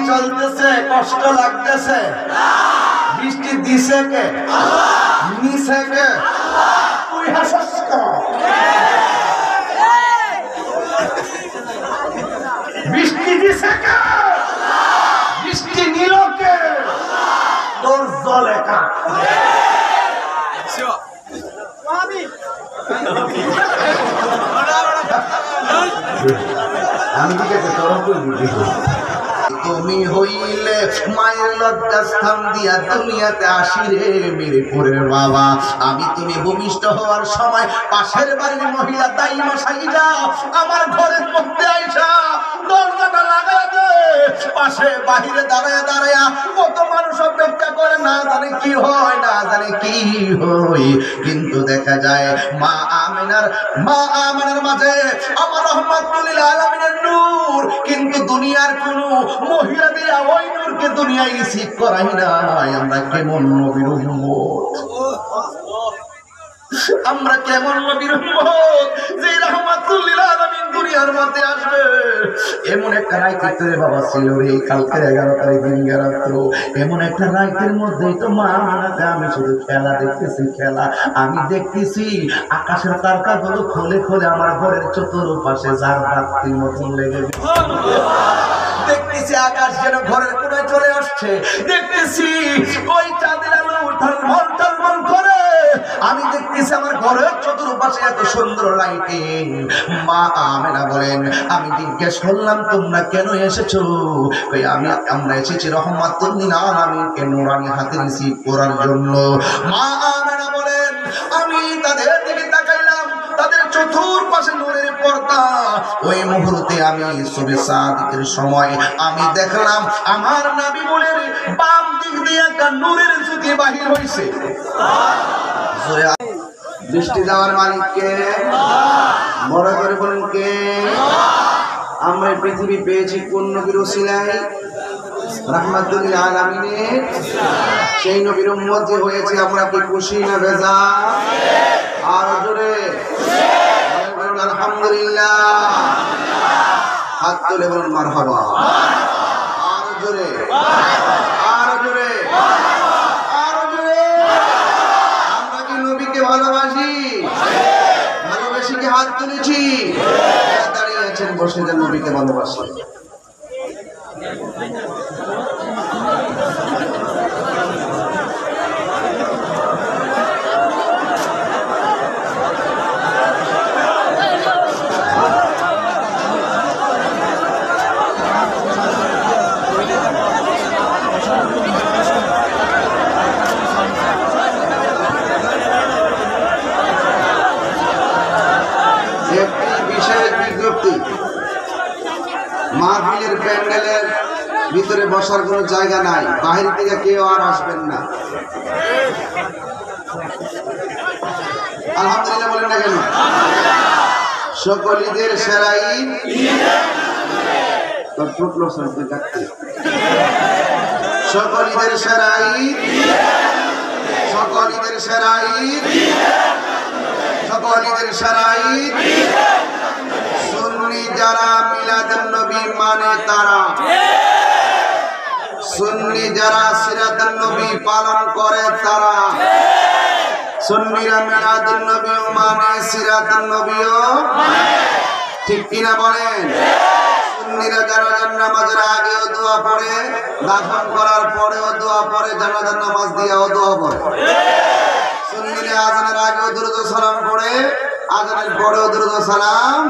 চলতেছে, কষ্ট লাগতেছে, বৃষ্টি দিছে কে? নিছে কে? তুই হাসস কেন? বৃষ্টি দিছে কে? বৃষ্টি নিল কে? তোর জলে কা? আমি ঠিক আছে, তোর তুমি হইলে মায়ের লজ্জা স্থান দিয়া দুনিয়াতে আসি রে মিরপুরের বাবা। আমি তুমি ভূমিষ্ঠ হওয়ার সময় পাশের বাড়ির মহিলা দাই মশাইরা আমার ঘরের মধ্যে আইসা দরজাটা লাগা দে। পাশে বাহিরে দাঁড়ায় দাঁড়ায় কত মানুষ অপেক্ষা করে, না জানে কি হয়, না জানে কি হয়। কিন্তু দেখা যায় মা আমিনার মাঝে আমার রহমাতুল লিল আলামিনের নূর। কিন্তু দুনিয়ার কোন মহিলা দিয়া ওই নূরকে দুনিয়ায় রিসিভ করাই নাই। আমরা কেমন নবীর উম্মত, আমরা কেমন নবীর উম্মত যে রহমাতুল লিল আলামিন দুনিয়ার মধ্যে আসবে। এমন একটা রাইতে বাবা ছিল রে, কালকের 11 তারিখ দিন রাত্র, এমন একটা রাইতের মধ্যেই তো মা আনাকে আমি শুধু খেলা দেখতেছি, খেলা আমি দেখতেছি। আকাশের তারকাগুলো খোলে খোলে আমার ঘরের চতুর্পাশে যার রাত্রির মতন লেগে দেখতেছি। আকাশ যেন ঘরের কোনায় চলে আসছে, দেখতেছি ওই চাঁদের আলো ঝলমল করে। আমি দেখতেছি আমার ঘরের চতুর্পাশে এত সুন্দর লাইটিং। মা আমেনা বলেন, আমি জিজ্ঞেস করলাম তোমরা কেন এসেছো? আমরা এসেছি রহমাতুল লিল আলামিনকে নূরানি হাতে রিসিভ করার জন্য। মা আমেনা বলেন, আমি তাদের দিকে তাকাইলাম, তাদের চতুর্পাশে নূরের পর্দা। ওই মুহূর্তে আমি সুবহে সাদিকের সময় আমি দেখলাম আমার নবী বলেন বাম দিক দিয়ে একটা নূরের জ্যোতি বাহির হইছে। বৃষ্টি দেওয়ার মালিক কে? বড় করে বলেন কে? আমরা পৃথিবী পেয়েছি কোন নবীর ওসিলায়? রাহমাতুল লিল আলামিনের সেই নবীর উম্মত যে হয়েছে, আমরা কি খুশি না বেজার? আর জোরে আলহামদুলিল্লাহ, হাত তুলে বলুন মারহাবা। আর জোরে, আর জোরে, আর জোরে। আমরা কি নবীকে ভালোবাসি? ভালোবেসে কি হাত তুলেছি? দাঁড়িয়ে আছেন, বসে যান, নবীকে ভালোবাসি। মাহফিলের প্যান্ডেলের ভিতরে বসার কোনো জায়গা নাই, বাহির থেকে কেউ আর আসবেন না। আলহামদুলিল্লাহ বলেন না কেন? সকল ঈদের সেরা ঈদ সকল ঈদের সেরা ঈদ, সকল ঈদের সেরা ঈদ, সকল ঈদের সেরা ঈদ। সুন্নি যারা মিলাদুন নবী মানে তারা, সুন্নি যারা সিরাতুন নবী পালন করে তারা, সুন্নিরা মিলাদুন নবী মানে সিরাতুন নবীও, ঠিক কিনা বলেন? সুন্নিরা জানাজার নামাজের আগেও দোয়া পড়ে, দাফন করার পরেও দোয়া পড়ে, জানাজার নামাজ দিয়েও দোয়া পড়ে। সুন্নিরা আযানের আগেও দুরূদ সালাম পড়ে, আযানের পরেও দুরূদ সালাম।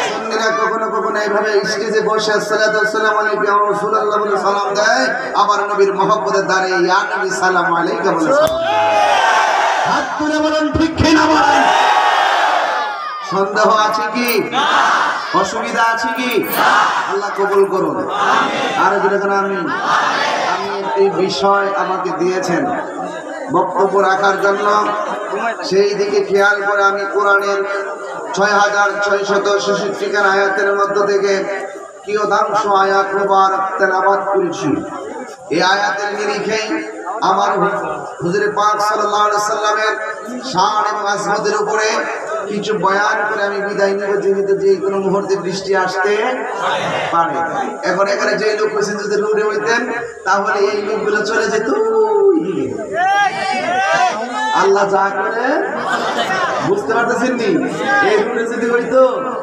সুন্নিরা কখনো কখনো এইভাবে স্টেজে বসে আসসালাতু ওয়াসসালামু আলাইকা ইয়া রাসূলুল্লাহ বলে সালাম দেয়, আবার নবীর মহব্বতে দাঁড়িয়ে ইয়া নবী সালাম আলাইকা বলে সালাম। হাত তুলে বলেন ঠিক কিনা বলেন? সন্দেহ আছে কি? অসুবিধা আছে কি? আল্লাহ কবুল করুন। আর যখন আমি এই বিষয় আমাকে দিয়েছেন বক্তব্য রাখার জন্য, সেই দিকে খেয়াল করে আমি কোরআনের 6666 আয়াতের মধ্য থেকে কিয়দাংশ আয়াত মুবারক তেলাওয়াত করেছি। এই আয়াতের নিরিখে আমার হুজুর পাক সাল্লাল্লাহু আলাইহি সাল্লামের শান এবং আজমতের উপরে কিছু বয়ান করে আমি বিদায় নিব, যেহেতু যে কোনো মুহূর্তে বৃষ্টি আসতে পারে। এখন এখানে যে লোক বসে যদি রুড়ে হইতেন তাহলে এই লোকগুলো চলে যেত। আল্লাহ যা করে বুঝতে পারতেছেন নি? এই রুড়ে যদি হইতো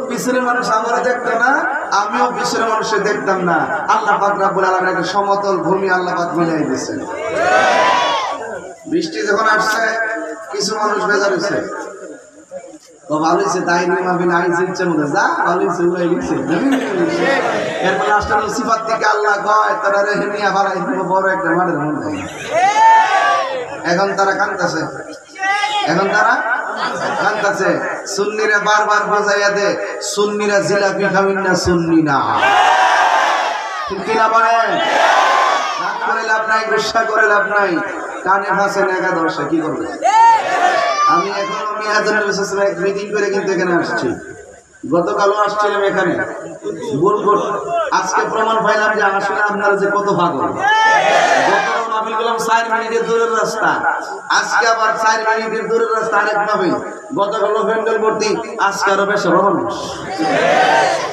পিছনের মানুষ আমরা দেখতো না, আমিও পিছনের মানুষের দেখতাম না। আল্লাহ পাক রব্বুল আলামিন একটা সমতল ভূমি আল্লাহ পাক মিলাই দিয়েছেন। বৃষ্টি যখন আসছে কিছু মানুষ বেজার হয়েছে, তো ভালো হয়েছে তাই নিমাবিন আইছে ইচ্ছে মতো যা ভালো হয়েছে উড়াই গেছে। এরপর লাস্টের সিফাত থেকে আল্লাহ কয় তারা রেহে নিয়ে বাড়াই দিব বড় একটা মাঠের মধ্যে। এখন তারা কাঁদতেছে, এখন তারা কাঁদতেছে। সুন্নিরা বারবার বোঝাইয়া দে, সুন্নিরা জিলাপি খাবেন না, সুন্নি না। ঠিক কিনা বলেন? রাগ করে লাভ নাই, গুসা করে লাভ নাই, কানে ফাঁসে নেগা দর্শা কি করবে? আমি এখন মিটিং করে কিন্তু এখানে আসছি, গতকালও আসছিলাম এখানে বলবো। আজকে প্রমাণ পাইলাম যে আসলে আপনারা যে কত পাগল। গতকাল মাহফিল করলাম 4 মিনিটের দূরের রাস্তা, আজকে আবার 4 মিনিটের দূরের রাস্তা আরেক মাহফিল। গতকাল প্যান্ডেল ভর্তি, আজকে আরো বেশ মানুষ।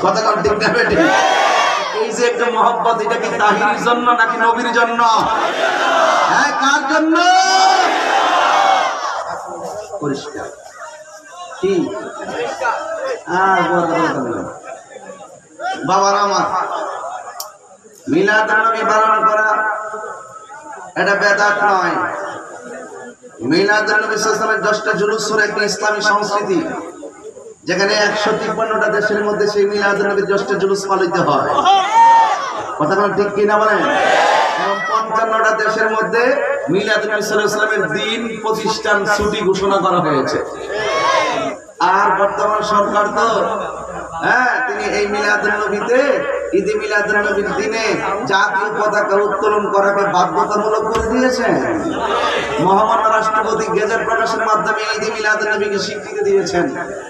গতকাল ঠিক না বেটি? এই যে একটা মহব্বত, এটা কি তাহিরির জন্য নাকি নবীর জন্য? হ্যাঁ, কার জন্য? পরিষ্কার কি? বাবার আমার মিলাদুন নবী পালন করা এটা বেদাত নয়। মিলাদুন নবী সাল্লাল্লাহু আলাইহি ওয়াসাল্লামের 10টা জুলুস একটা ইসলামী সংস্কৃতি, যেখানে 153টা দেশের মধ্যে সেই মিলাদুন নবীর 10টা জুলুস পালিত হয়। কথা বলেন ঠিক কিনা বলেন? এবং 55টা দেশের মধ্যে মিলাদুন নবী সাল্লাল্লাহু আলাইহি ওয়াসাল্লামের দিন প্রতিষ্ঠান ছুটি ঘোষণা করা হয়েছে। আর বর্তমান সরকার তো তিনি এই মিলাদুন নবীতে, ঈদে মিলাদুন নবীর দিনে জাতীয় পতাকা উত্তোলন করাকে বাধ্যতামূলক করে দিয়েছেন। মহামান্য রাষ্ট্রপতি গেজেট প্রকাশের মাধ্যমে ঈদে মিলাদুন নবীকে স্বীকৃতি দিয়েছেন।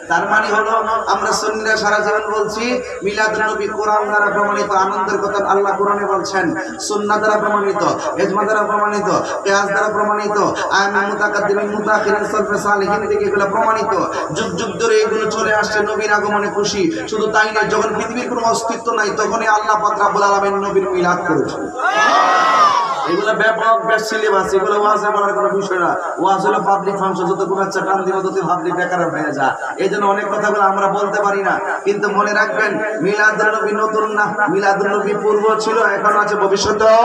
তার মানে হলো আমরা সুন্নিরা সারা জীবন বলছি মিলাদুন নবী কোরআন দ্বারা প্রমাণিত, আনন্দের কথা আল্লাহ কোরআনে বলছেন, সুন্নাহ দ্বারা প্রমাণিত, ইজমা দ্বারা প্রমাণিত, কিয়াস দ্বারা প্রমাণিত, আইমে মুতাকাদ্দিমিন মুতাআখিরিন সালফে সালিহিন থেকে এগুলো প্রমাণিত। যুগ যুগ ধরে এগুলো চলে আসছে, নবীর আগমনে খুশি। শুধু তাই নয়, যখন পৃথিবীর কোনো অস্তিত্ব নাই তখনই আল্লাহ পাক রব্বুল আলামিন নবীর মিলাদ করেছেন। এগুলো ব্যাপক বেশ সিলেবাস, এগুলো ওয়াজে বলার কোনো বিষয় না। ওয়াজ হলো পাবলিক ফাংশন, যত কোনো একটা টান দিব তত ভাবলি বেকার হয়ে যায়। এই জন্য অনেক কথাগুলো আমরা বলতে পারি না। কিন্তু মনে রাখবেন, মিলাদুন নবী নতুন না, মিলাদুন নবী পূর্ব ছিল, এখন আছে, ভবিষ্যতেও।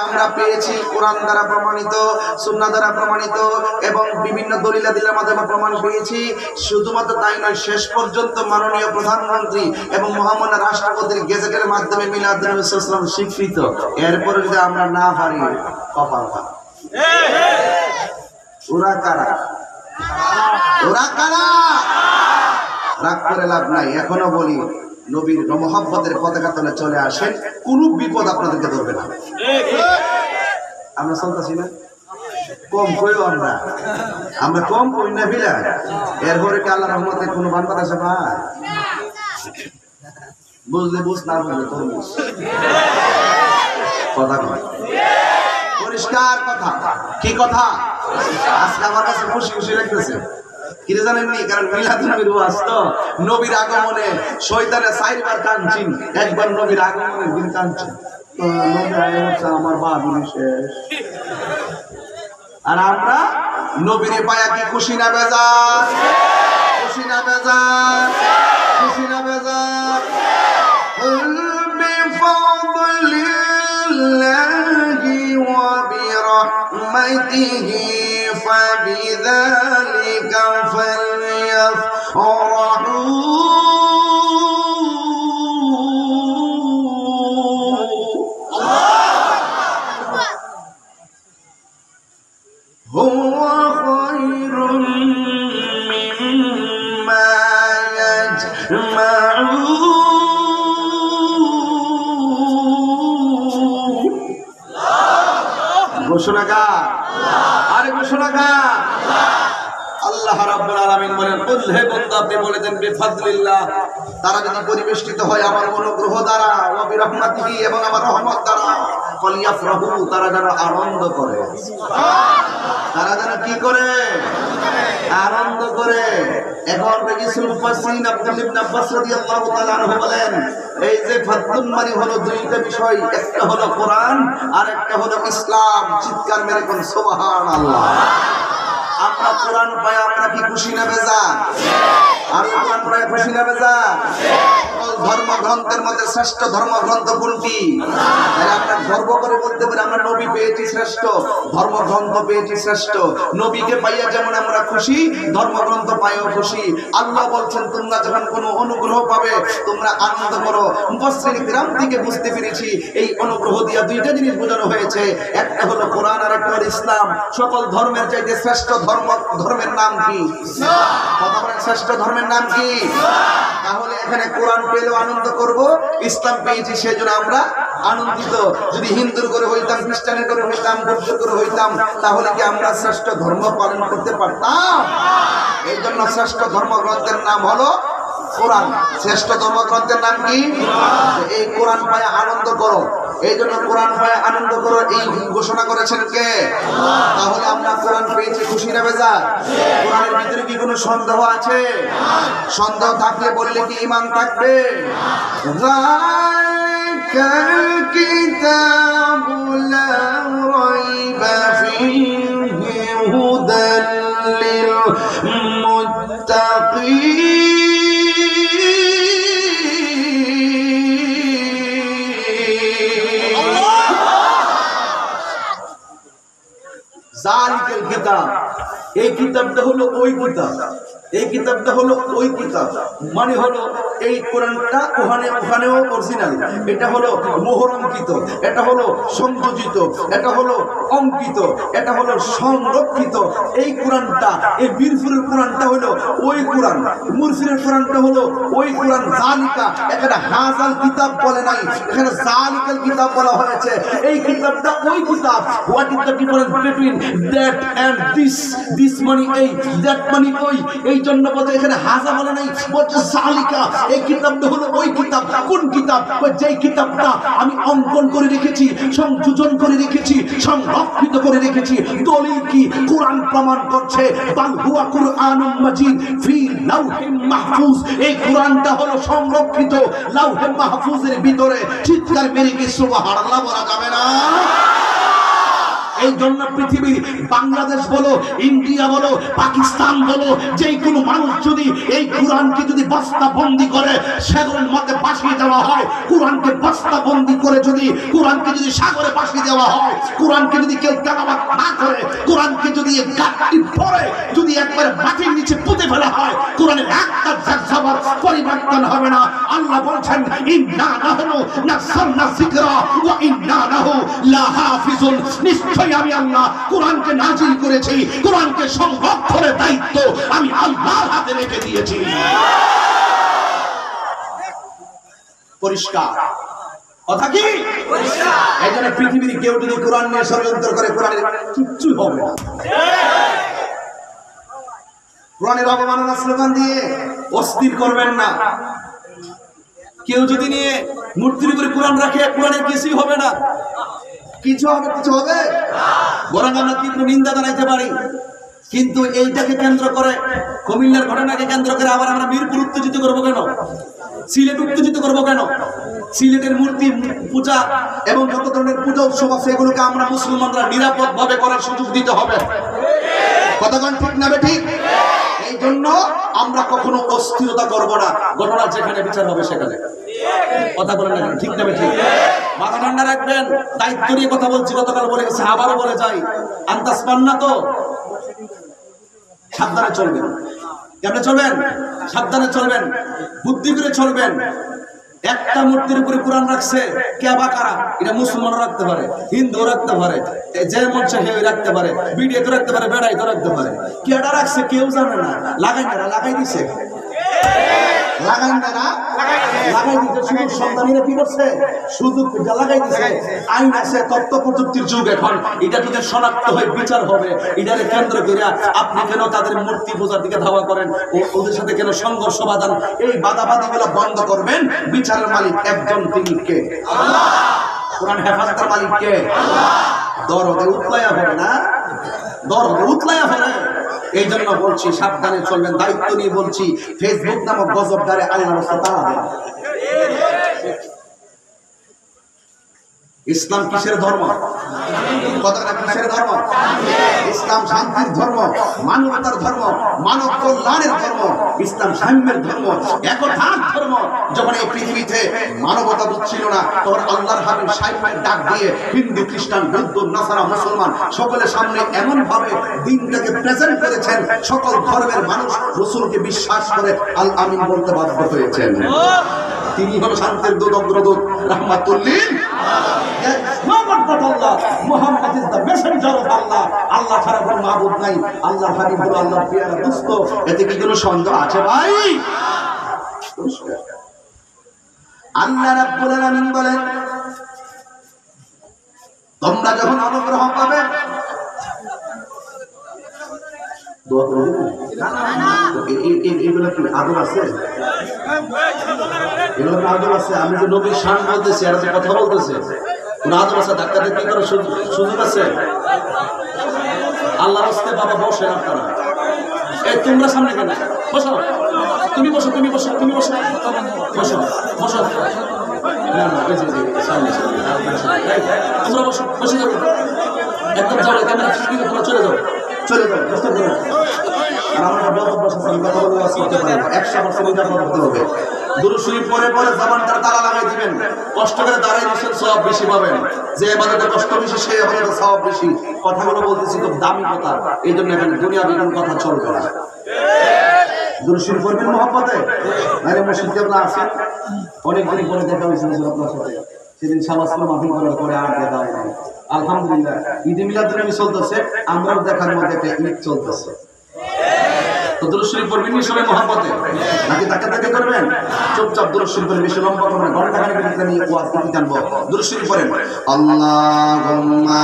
আমরা পেয়েছি কোরআন দ্বারা প্রমাণিত, সুন্নাহ দ্বারা প্রমাণিত এবং বিভিন্ন দলিলাদিলের মাধ্যমে প্রমাণ পেয়েছি। শুধুমাত্র তাই নয়, শেষ পর্যন্ত মাননীয় প্রধানমন্ত্রী এবং মহামান্য রাষ্ট্রপতির গেজেটের মাধ্যমে মিলাদুন নবী সাল্লাল্লাহু আলাইহি ওয়াসাল্লাম স্বীকৃত। এরপরে যদি আমরা না পারি, কপাল খারাপ। ওরা কারা? ওরা কারা? রাগ করে লাভ নাই। এখনো বলি, নবীর মহব্বতের পতাকা তলে চলে আসেন, কোন বিপদ আপনাদেরকে ধরবে না। আমরা চলতেছি না, কম কইও আমরা কম কই না বিলা। এরপরে কি আল্লাহর রহমতে কোনো বান্দার আছে ভাই? বুঝলে বুঝ, না বুঝলে তোর বুঝ। কথা কয় পরিষ্কার কথা। কি কথা? আজকে আমার কাছে খুশি খুশি লাগতেছে। কিরে জানেননি? কারণ মিলাদুন নবীর ওয়াজ তো, নবীর আগমনে শয়তানে 4 বার কাঁদছেন, একবার নবীর আগমনের দিন কাঁদছেন। আমার বাবুনি শেষ। আর আমরা নবীরে পায়া কি খুশি না বেজার? খুশি না বেজার? খুশি না বেজার? বিফাদলিল্লাহি ওয়া বিরহমাতিহি فبذلك فليفرحوا هو خير مما يجمعون ঘোষণাকার আরে ঘোষণাকার আল্লাহ রাব্বুল আলামিন বলেন, কুল হে বান্দা আপনি বলে দেন, বিফাদলিল্লাহ, তারা যদি পরিবেষ্টিত হয় আমার অনুগ্রহ দ্বারা, ওয়া বিরহমাতিহি এবং আমার রহমত দ্বারা, ফালিয়াফরাহু, তারা যেন আনন্দ করে। তারা যেন কি করে? আনন্দ করে। এখন রাসূল মুফাসসিরিন আব্দুল্লাহ ইবনে আব্বাস রাদিয়াল্লাহু তাআলা আনহু বলেন, এই যে ফাতুন মানে হলো দুইটা বিষয়, একটা হলো কোরআন আর একটা হলো ইসলাম। চিৎকার মেরে কোন সুবহানাল্লাহ। আমরা কোরআন পাই, আমরা কি খুশি না বেজার? আর কোরআন পাই খুশি না বেজার? ধর্মগ্রন্থের মধ্যে শ্রেষ্ঠ ধর্মগ্রন্থ কোনটি? আমরা গর্ব করে বলতে পারি আমরা নবী পেয়েছি শ্রেষ্ঠ, ধর্মগ্রন্থ পেয়েছি শ্রেষ্ঠ। নবীকে পাইয়া যেমন আমরা খুশি, ধর্মগ্রন্থ পাইও খুশি। আল্লাহ বলছেন তোমরা যখন কোনো অনুগ্রহ পাবে তোমরা আনন্দ করো। মুফাসসিরিন কিরাম থেকে বুঝতে পেরেছি এই অনুগ্রহ দিয়া দুইটা জিনিস বোঝানো হয়েছে, একটা হলো কোরআন আর একটা হলো ইসলাম। সকল ধর্মের চাইতে শ্রেষ্ঠ ধর্মের নাম কি? কথা বলেন, শ্রেষ্ঠ ধর্মের নাম কি? তাহলে এখানে কোরআন পেলেও আনন্দ করব, ইসলাম পেয়েছি সেই জন্য আমরা আনন্দিত। যদি হিন্দুর করে হইতাম, খ্রিস্টানের করে হইতাম, বৌদ্ধের করে হইতাম, তাহলে কি আমরা শ্রেষ্ঠ ধর্ম পালন করতে পারতাম? এই জন্য শ্রেষ্ঠ ধর্মগ্রন্থের নাম হলো কোরআন। শ্রেষ্ঠ ধর্মগ্রন্থের নাম কি? এই কোরআন পায় আনন্দ করো। এই জন্য কোরআন পায় আনন্দ করো এই ঘোষণা করেছেন কে? তাহলে আমরা কোরআন পেয়েছি, খুশি না বেজার? কোরআনের ভিতরে কি কোনো সন্দেহ আছে? সন্দেহ থাকলে বললে কি ঈমান থাকবে? যালিকাল কিতাবু লা রাইবা ফীহি হুদাল লিল মুত্তাকিন। জালিকাল কিতাব, এই কিতাবটা হলো ওই কিতাব, এই কিতাবটা হলো ওই কিতাব। মানে হলো এই কোরআনটা ওখানেও অরিজিনাল, এটা হলো মোহরঙ্কিত, এটা হলো সংযোজিত, এটা হলো অঙ্কিত, এটা হলো সংরক্ষিত। এই কোরআনটা, এই বীরপুরের কোরআনটা হলো ওই কোরআন, মুরসিরের কোরআনটা হলো ওই কোরআন। জালিকা, এখানে হাজাল কিতাব বলে নাই, এখানে জালিকাল কিতাব বলা হয়েছে। এই কিতাবটা ওই কিতাব। What is the difference between that and this? This মানে এই, দ্যাট মানে ওই। এই জন্য বলতে এখানে হাজা বলে নাই, বলছে জালিকা। এই কিতাবটা হলো ওই কিতাব। কোন কিতাব? যেই কিতাবটা আমি অঙ্কন করে রেখেছি, সংযোজন করে রেখেছি, সংরক্ষিত করে রেখেছি। দলিল কি? কোরআন প্রমাণ করছে বাল হুয়া কুরআনুম মাজিদ ফি লাউহিম মাহফুজ। এই কোরআনটা হলো সংরক্ষিত লাউহে মাহফুজের ভিতরে। চিৎকার মেরে কি সুবহানাল্লাহ বলা যাবে না? এই জন্য পৃথিবীর বাংলাদেশ বলো, ইন্ডিয়া বলো, পাকিস্তান বলো, যে কোনো মানুষ যদি এই কোরআনকে যদি বস্তাবন্দি করে সাগরের মধ্যে ভাসিয়ে দেওয়া হয়, কোরআনকে বস্তাবন্দি করে যদি কোরআনকে যদি সাগরে ভাসিয়ে দেওয়া হয়, কোরআনকে যদি কেউ তেলাওয়াত না করে, কোরআনকে যদি গাঁটটি পড়ে যদি একবার মাটির নিচে পুঁতে ফেলা হয়, কোরআনের একটা জাযবার পরিবর্তন হবে না। আল্লাহ বলেছেন ইন্না নাহনু নাযালনা যিকরা ওয়া ইন্না লাহু লাহাফিজুন। নিশ্চয় আমি আল্লাহ কোরআনকে নাজিল করেছি, কোরআনকে সংরক্ষণের দায়িত্ব আমি আল্লাহর হাতে রেখে দিয়েছি। পরিষ্কার কথা কি? এই জন্য পৃথিবীর কেউ যদি কোরআন নিয়ে ষড়যন্ত্র করে, কোরআনের কিচ্ছু হবে না। কোরআনের অবমাননা স্লোগান দিয়ে অস্থির করবেন না। কেউ যদি নিয়ে মূর্তির উপরে কোরআন রাখে, কোরআনের কিছুই হবে না। কিছু হবে? কিছু হবে? বরং আমরা তীব্র নিন্দা জানাইতে পারি। কিন্তু এইটাকে কেন্দ্র করে, কুমিল্লার ঘটনাকে কেন্দ্র করে আবার আমরা মিরপুর উত্তেজিত করবো কেন? সিলেট উত্তেজিত করবো কেন? সিলেটের মূর্তি পূজা এবং যত ধরনের পূজা উৎসব আছে এগুলোকে আমরা মুসলমানরা নিরাপদ ভাবে করার সুযোগ দিতে হবে। কতক্ষণ ঠিক না ঠিক? এই জন্য আমরা কখনো অস্থিরতা করব না। ঘটনা যেখানে বিচার হবে সেখানে। কথা বলেন না ঠিক না ঠিক? মাথা ঠান্ডা রাখবেন। দায়িত্ব নিয়ে কথা বলছি, গতকাল বলে গেছে, আবারও বলে যাই, আন্দাজ পান না তো? সাবধানে চলবেন। কেমনে চলবেন? সাবধানে চলবেন, বুদ্ধি করে চলবেন। একটা মূর্তির উপরে কোরআন রাখছে, কে বা কারা? এটা মুসলমানও রাখতে পারে, হিন্দু রাখতে পারে, যে মঞ্চে হেউ রাখতে পারে, বিডিএ তো রাখতে পারে, বেড়াই তো রাখতে পারে। কেডা রাখছে কেউ জানে না। লাগাই না, লাগাই দিছে, লাগাই না, লাগাই দিছে। সুযোগ সন্ধানীরা কি করছে? সুযোগ লাগাই দিছে। আইন আছে, তথ্য প্রযুক্তির যুগ এখন। এটা যদি শনাক্ত হয়ে বিচার হবে, এটারে কেন্দ্র করে আপনি কেন তাদের মূর্তি পূজার দিকে ধাওয়া করেন, ওদের সাথে কেন সংঘর্ষ বাঁধান? এই বাধাবাধি গুলো বন্ধ করবেন। বিচারের মালিক একজন, তিনি কে? আল্লাহ। কোরআন হেফাজতের মালিক কে? দরদে উতলায়া হবে না, দরদে উতলায়া হবে। এই জন্য বলছি সাবধানে চলবেন, দায়িত্ব নিয়ে বলছি। ফেসবুক নামক গজবদারে আল্লাহর রাস্তা তাড়া দেন। ইসলাম কিসের ধর্ম? কথাটা কিসের ধর্ম? ইসলাম শান্তির ধর্ম, মানবতার ধর্ম, মানব কল্যাণের ধর্ম, ইসলাম সাম্যের ধর্ম, একতার ধর্ম। যখন এই পৃথিবীতে মানবতা ছিল না, তখন আল্লাহর হাবিব সাম্যের ডাক দিয়ে হিন্দু, খ্রিস্টান, বৌদ্ধ, নাসারা, মুসলমান সকলের সামনে এমন ভাবে দিনটাকে প্রেজেন্ট করেছেন, সকল ধর্মের মানুষ রাসূলকে বিশ্বাস করে আল আমিন বলতে বাধ্য হয়েছেন। তিনি হলো শান্তির দূত, অগ্রদূত, রাহমাতুল লিল Muhammad is the messenger of Allah. Allah ছাড়া কোনো মাবুদ নাই, আল্লাহর হাবিব হলো আল্লাহর প্রিয় দোস্ত। এতে কি কোনো সন্দেহ আছে ভাই? আল্লাহ রাব্বুল আলামিন বলেন, তোমরা যখন অনুগ্রহ পাবে, দোয়া করবে না। এগুলো কি আদব আছে? এগুলো কি আদব আছে? আমি যে নবীর শান বলতেছি আর যে কথা বলতেছে, কোন আদব আছে? ধাক্কা ধাক্কি করার সুযোগ আছে? আল্লাহর রাস্তে বাবা বসেন আপনারা। এই তোমরা সামনে কেন? বসো, তুমি বসো, তুমি বসো, তুমি বসো, বসো, বসো। না না, ওই যে সামনে তোমরা বসো, বসে যাবো একদম। যাও, ক্যামেরা তোমরা চলে যাও, চলে যাও, বুঝতে পারো। আর আমরা বলতে বসেছি, আমি কথা বলে ওয়াজ করতে পারবো। 100% নিরাপদ হতে হবে। দুরূদ শরীফ পরে পরে জবানটা তালা লাগাই দিবেন। কষ্ট করে দাঁড়াই দিচ্ছেন, সওয়াব বেশি পাবেন। যে ইবাদতে কষ্ট বেশি, সেই ইবাদতে সওয়াব বেশি। কথাগুলো বলতেছি খুব দামি কথা, এই জন্য এখানে দুনিয়া বিজ্ঞান কথা চলবে না। দুরূদ শরীফ পড়বেন মহব্বতে। আরে মসজিদে আপনারা আছেন, অনেকদিন পরে দেখা হয়েছিল আপনার সাথে। সেদিন শাবাসপুর মাহফিল করার পরে আর দেখা হয় নাই। আলহামদুলিল্লাহ, ঈদে মিলাদুন নবী চলতেছে, আমরাও দেখার মধ্যে একটা ঈদ চলতেছে। তো দুরূদ শরীফ পড়বেন নি সবাই মহব্বতে, নাকি ধাক্কা ধাক্কি করবেন? চুপচাপ দুরূদ শরীফ পড়বেন, বেশি লম্বা করবেন না, ঘন্টা খানেক ভিতরে নিয়ে ওয়াজ করতে জানবো। দুরূদ শরীফ পড়েন। আল্লাহুম্মা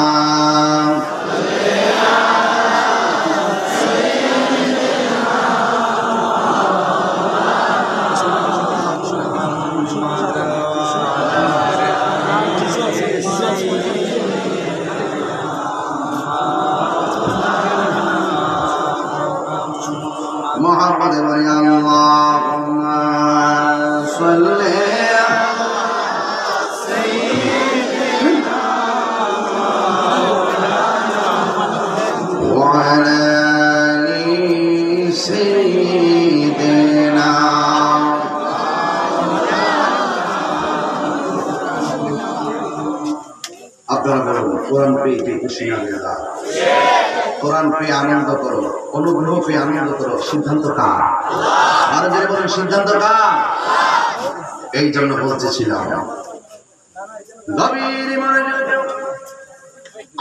محمد اللهم صل وعلى آل سيدنا। আপনারা বলুন, কোরআন পেয়ে খুশি না? কোরআন পেয়ে আনন্দ করো, অনুগ্রহ পেয়ে আনন্দ করো। সিদ্ধান্ত কার? আর যারা বলেন সিদ্ধান্ত কার? এই জন্য বলতেছিলাম, গভীর মনোযোগ।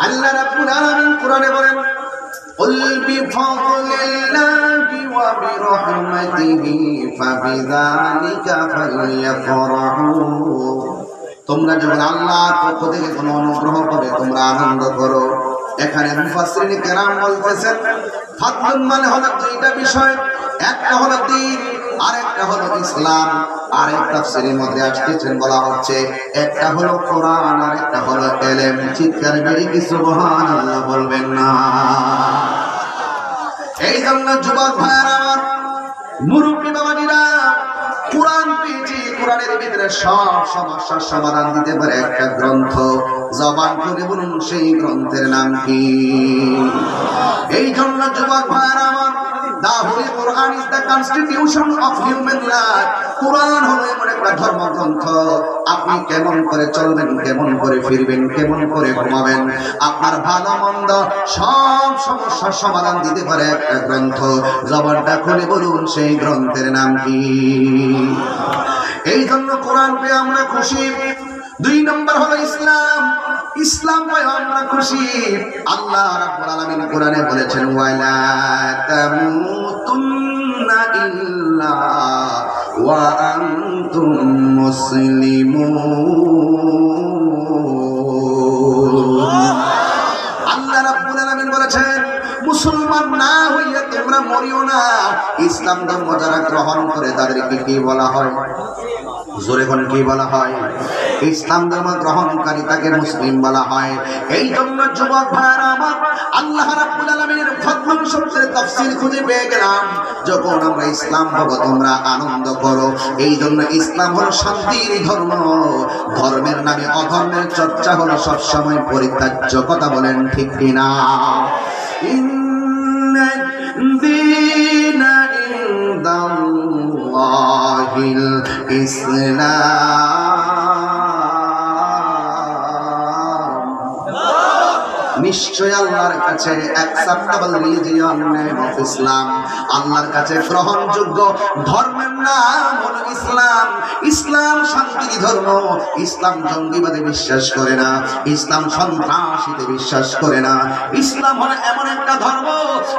আল্লাহ রাব্বুল আলামিন কোরআনে বলেন, কুল বিফাদলিল্লাহি ওয়া বিরহমাতিহি ফাবিযালিকা ফালইফরাহু। তোমরা যখন আল্লাহর পক্ষ থেকে কোনো অনুগ্রহ পাবে, তোমরা আনন্দ করো। এখানে মুফাসসিরিন কেরাম বলতেছেন, ফাদলুন মানে হলো দুইটা বিষয়, একটা হলো দ্বীন, আরেকটা হলো ইসলাম। আরেক তাফসীরের মধ্যে আসতেছেন, বলা হচ্ছে একটা হলো কোরআন, আরেকটা হলো ইলম। চিৎকার মেরে কি সুবহানাল্লাহ বলবেন না? এই জন্য যুবক ভাইরা আমার, মুরব্বী বাবাজিরা, কোরআন পেয়েছি, কোরআনের ভিতরে সব সমস্যার সমাধান দিতে পারে একটা গ্রন্থ। জবান খুলে বলুন, সেই গ্রন্থের নাম কি? এই জন্য যুবক ভাইরা আমার, The Holy Quran is the constitution of human life. কোরআন হলো এমন একটা ধর্মগ্রন্থ, আপনি কেমন করে চলবেন, কেমন করে ফিরবেন, কেমন করে ঘুমাবেন, আপনার ভালো মন্দ সব সমস্যার সমাধান দিতে পারে একটা গ্রন্থ। জবানটা খুলে বলুন, সেই গ্রন্থের নাম কি? এই জন্য কোরআন পেয়ে আমরা খুশি। 2 নম্বর হলো ইসলাম। ইসলাম পেয়ে আমরা খুশি। আল্লাহ রাব্বুল আলামিন কোরআনে বলেছেন, ওয়ালা তামুতুন্না ইল্লা ওয়া আনতুম মুসলিমুন। আল্লাহ রাব্বুল আলামিন বলেছেন, মুসলমান না হইয়া তোমরা মরিও না। ইসলাম ধর্ম যারা গ্রহণ করে তাদেরকে কি বলা হয়? জোরে কোন কি বলা হয়? ইসলাম ধর্ম গ্রহণকারী তাকে মুসলিম বলা হয়। এই জন্য যুবক ভাইরা আমার, আল্লাহ রাব্বুল আলামিনের ফজলুল শব্দের তাফসীর খুঁজে পেয়ে গেলাম, যখন আমরা ইসলাম বলবো তোমরা আনন্দ করো। এই জন্য ইসলাম হলো শান্তির ধর্ম। ধর্মের নামে অধর্মের চর্চা হলো সবসময় পরিত্যাজ্য। কথা বলেন ঠিক কিনা? ইন্নাদ-দীনা ইনদাল্লাহিল ইসলাম। নিশ্চয় আল্লাহর কাছে acceptable religion name of Islam, আল্লাহর কাছে গ্রহণযোগ্য ধর্মের নাম হলো ইসলাম। ইসলাম শান্তির ধর্ম। ইসলাম জঙ্গিবাদে বিশ্বাস করে না, ইসলাম সন্ত্রাসীতে বিশ্বাস করে না। ইসলাম হলো এমন একটা ধর্ম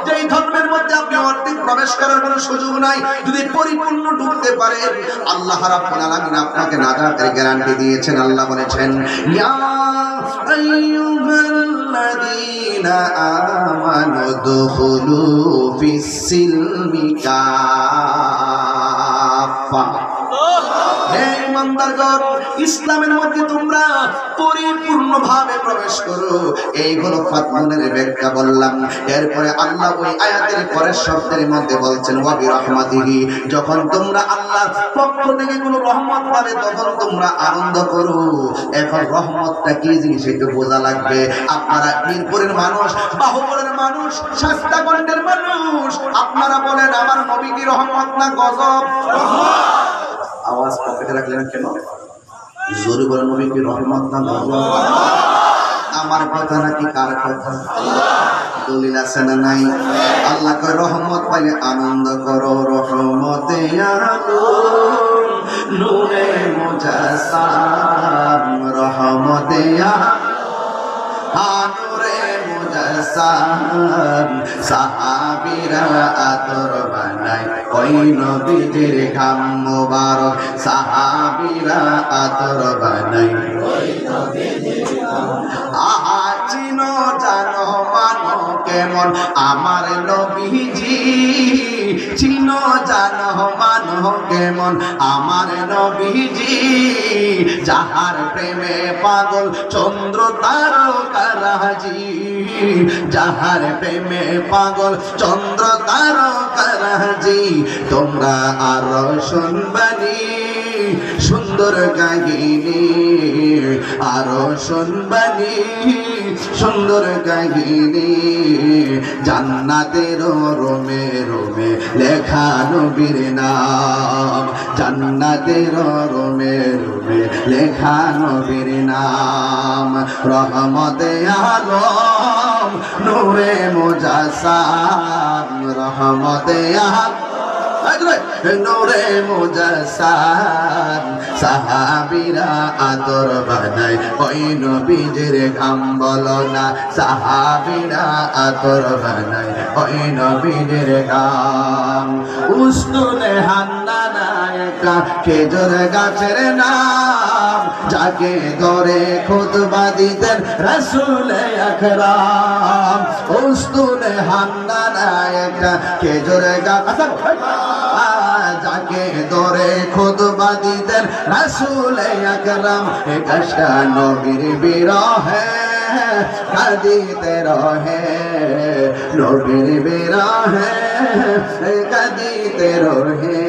যেই ধর্মের মধ্যে আপনি অর্ধেক প্রবেশ করার কোনো সুযোগ নাই। যদি পরিপূর্ণ ঢুকতে পারেন, আল্লাহ রাব্বুল আলামিন আপনাকে নাজাতের গ্যারান্টি দিয়েছেন। আল্লাহ বলেছেন, ইয়া আইয়ুহাল্লাযীনা আমানু দুখুলু ফিস-সিলমি কাফা। হে ইমানদারগণ, ইসলামের মধ্যে তোমরা পরিপূর্ণভাবে প্রবেশ করো। এই হলো ফাতমুনের ব্যাখ্যা বললাম। এরপরে আল্লাহ ওই আয়াতের পরের শব্দের মধ্যে বলছেন ওয়া বিরহমাতিহি। যখন তোমরা আল্লাহর পক্ষ থেকে কোনো রহমত পাবে তখন তোমরা আনন্দ করো। এখন রহমতটা কি জিনিস একটু বোঝা লাগবে। আপনারা মিরপুরের মানুষ, বাহুবলের মানুষ, শাস্তাগঞ্জের মানুষ, আপনারা বলেন আমার নবী কি রহমত না গজব? আওয়াজ পকেটে রাখলেন কেন? জোরে বলেন, নবী কি রহমত না গজব? আমার কথা নাকি কার কথা? দলিল আছে না নাই? আল্লাহ কয় রহমত পাইলে আনন্দ করো। রহমতে আলম নূরে মুজাসসাম, রহমতে নূরে মুজাসসাম। সাহাবীরা আতর বানায় ওই নবীজির ঘাম মোবারক। সাহাবীরা আতর বানায় ওই নবীজির ঘাম। আহা চিনো জানো মানো কেমন আমার নবীজি। চিনো জানো মানো কেমন আমার নবীজি। যাহার প্রেমে পাগল চন্দ্র তারকারাজি। যাহার প্রেমে পাগল চন্দ্র তারকারাজি। তোমরা আরো শুনবানি সুন্দর কাহিনী, আরো শুনবানি সুন্দর কাহিনী। জান্নাতের রোমে রোমে লেখা নবীর নাম। জান্নাতের রোমে রোমে লেখা নবীর নাম। রহমতে আলম নূরে মুজাসসাম, রহমতে আলম নূরে মুজাসসাম। সাহাবীরা আদর বানায় ওই নবীজির ঘাম। বলো না সাহাবীরা আদর বানায় ওই নবীজির ঘাম। উস্তুনে হান্নানা একটা খেজুর গাছের নাম, যাকে ধরে খুতবা দিতেন রাসূল আকরাম। উস্তুনে হান্নানা একটা খেজুর গাছ, যাকে ধরে খুতবা দিতেন রাসূল আকরাম। এ গাছটা নবীর বিরহে কাঁদিতে রহে, নবীর বিরহে কাঁদিতে রহে।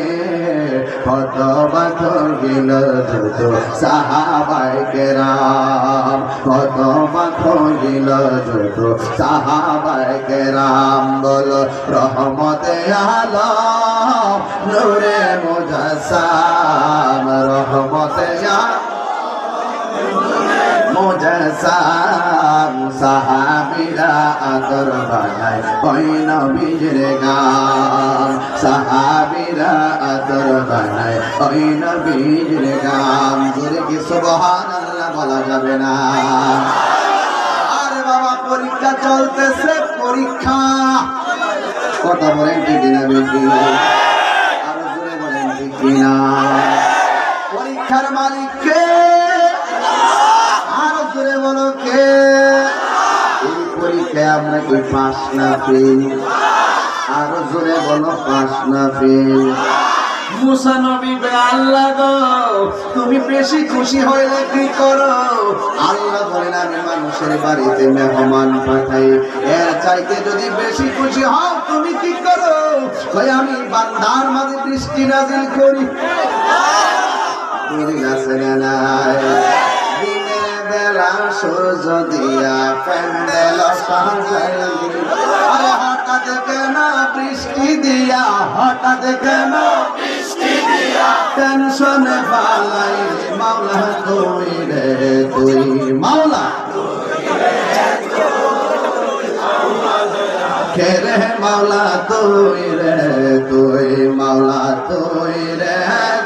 কত বছর গেল যত সাহাবায়ে কেরাম, কত বছর গেল যত সাহাবায়ে কেরাম। বলো রহমতে আলম নূরে মুজাসসাম, রহমতে মুজাসসাম। সাহাবীরা আতর বানায় ওই নবীজির গাম। সাহাবীরা আতর বানায় ওই নবীজির গাম। জোরে কি সুবহানাল্লাহ বলা যাবে না? আরে বাবা পরীক্ষা চলতেছে, পরীক্ষা। কথা বলেন ঠিক না বেশি? আরো জোরে বলেন ঠিক না? পরীক্ষার মালিক কে? আরো জোরে বলো কে? এই পরীক্ষায় আমরা কি পাস না ফেল? আরো জোরে বলো পাস না ফেল? মুসা নবী বে আল্লাহ গো তুমি বেশি খুশি হইলে কি করো? আল্লাহ বলেন আমি মানুষের বাড়িতে মেহমান পাঠাই, এর চাইতে যদি বেশি খুশি হও তুমি কি করো? ভাই আমি বান্দার মাঝে বৃষ্টি নাজিল করি। দিনের বেলা সূর্য দিয়া প্যান্ডেল সাজাইলি, আরে হঠাৎ কেন বৃষ্টি দিয়া, হঠাৎ কেন টেনশনে পালাইলি মাওলা তুই রে তুই, মাওলা কে রে মাওলা তুই রে তুই, মাওলা তুই রে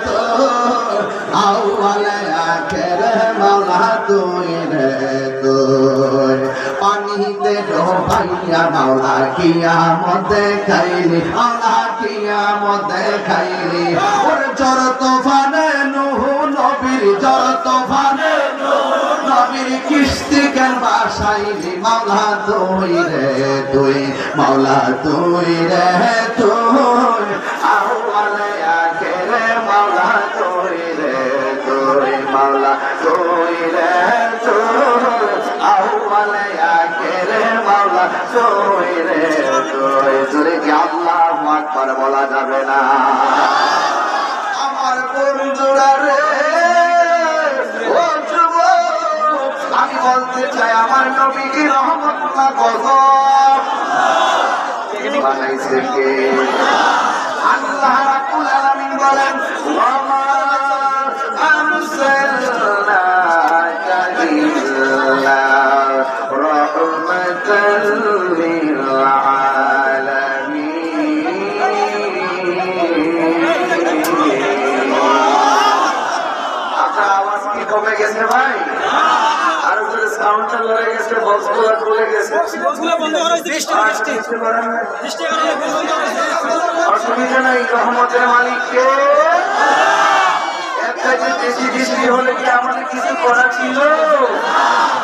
তুই, আউয়ালে আখেরে মাওলা তুই রে তুই। পানিতে ডোবাইয়া মাওলা কিয়ামত দেখাইলি, মাওলা কিয়ামত দেখাইলি। ওর ঝড় তুফানে নূহ নবীর, ঝড় তুফানে নবীর কিস্তি কেন বাসাইলি মাওলা তুই রে তুই, মাওলা তুই রে তুই, আউয়ালে আখেরে মাওলা তুই রে তুই, মাওলা তুই রে তুই, আউয়ালে আখেরে মাওলা তুই রে তুই। জোরে কি আল্লাহু আকবার বলা যাবে না? আমার বন্ধুরা রে, ও যুবক আমি বলতে চাই আমার নবী কি রহমতুল্লাহ কত বানাইছে কে? আল্লাহ রাব্বুল আলামিন বলেন ওয়া আরসালনাকা ইল্লা রাহমাতাল লিল আলামিন। আপনার আওয়াজ কি কমে গেছে ভাই? আর যদি সাউন্ডটা লড়ে গেছে, বক্সগুলো খুলে গেছে, অসুবিধা নাই। রহমতের মালিককে একটা যে বেশি বৃষ্টি হলে কি আমাদের কিছু করা ছিল?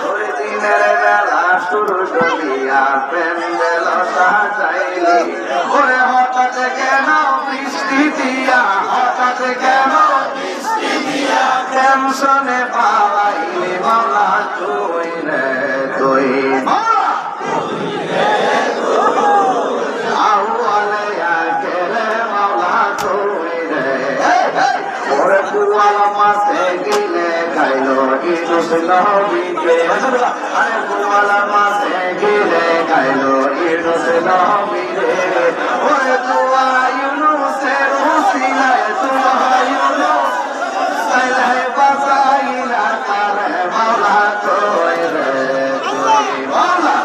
ওরে দিনের বেলা শুরু দিয়া প্যান্ডেল সাজাইলি, ওরে হঠাৎ কেন বৃষ্টি দিয়া, হঠাৎ কেন টেনশনে পালাইলি মাওলা তুই রে তুই, আউয়ালে আখেরে মাওলা তুই রে। ওরে কুয়ালা মাছে গিলে খাইলো ইউনুস নবীকে, আরে কুয়ালা মাছে গিলে খাইলো ইউনুস নবীকে। ওরে তুয়া ইউনুসের উসিলায়, তুয়া ইউনুস সাইলাই বাসাইলা তারে মাওলা তুই রে তুই, মাওলা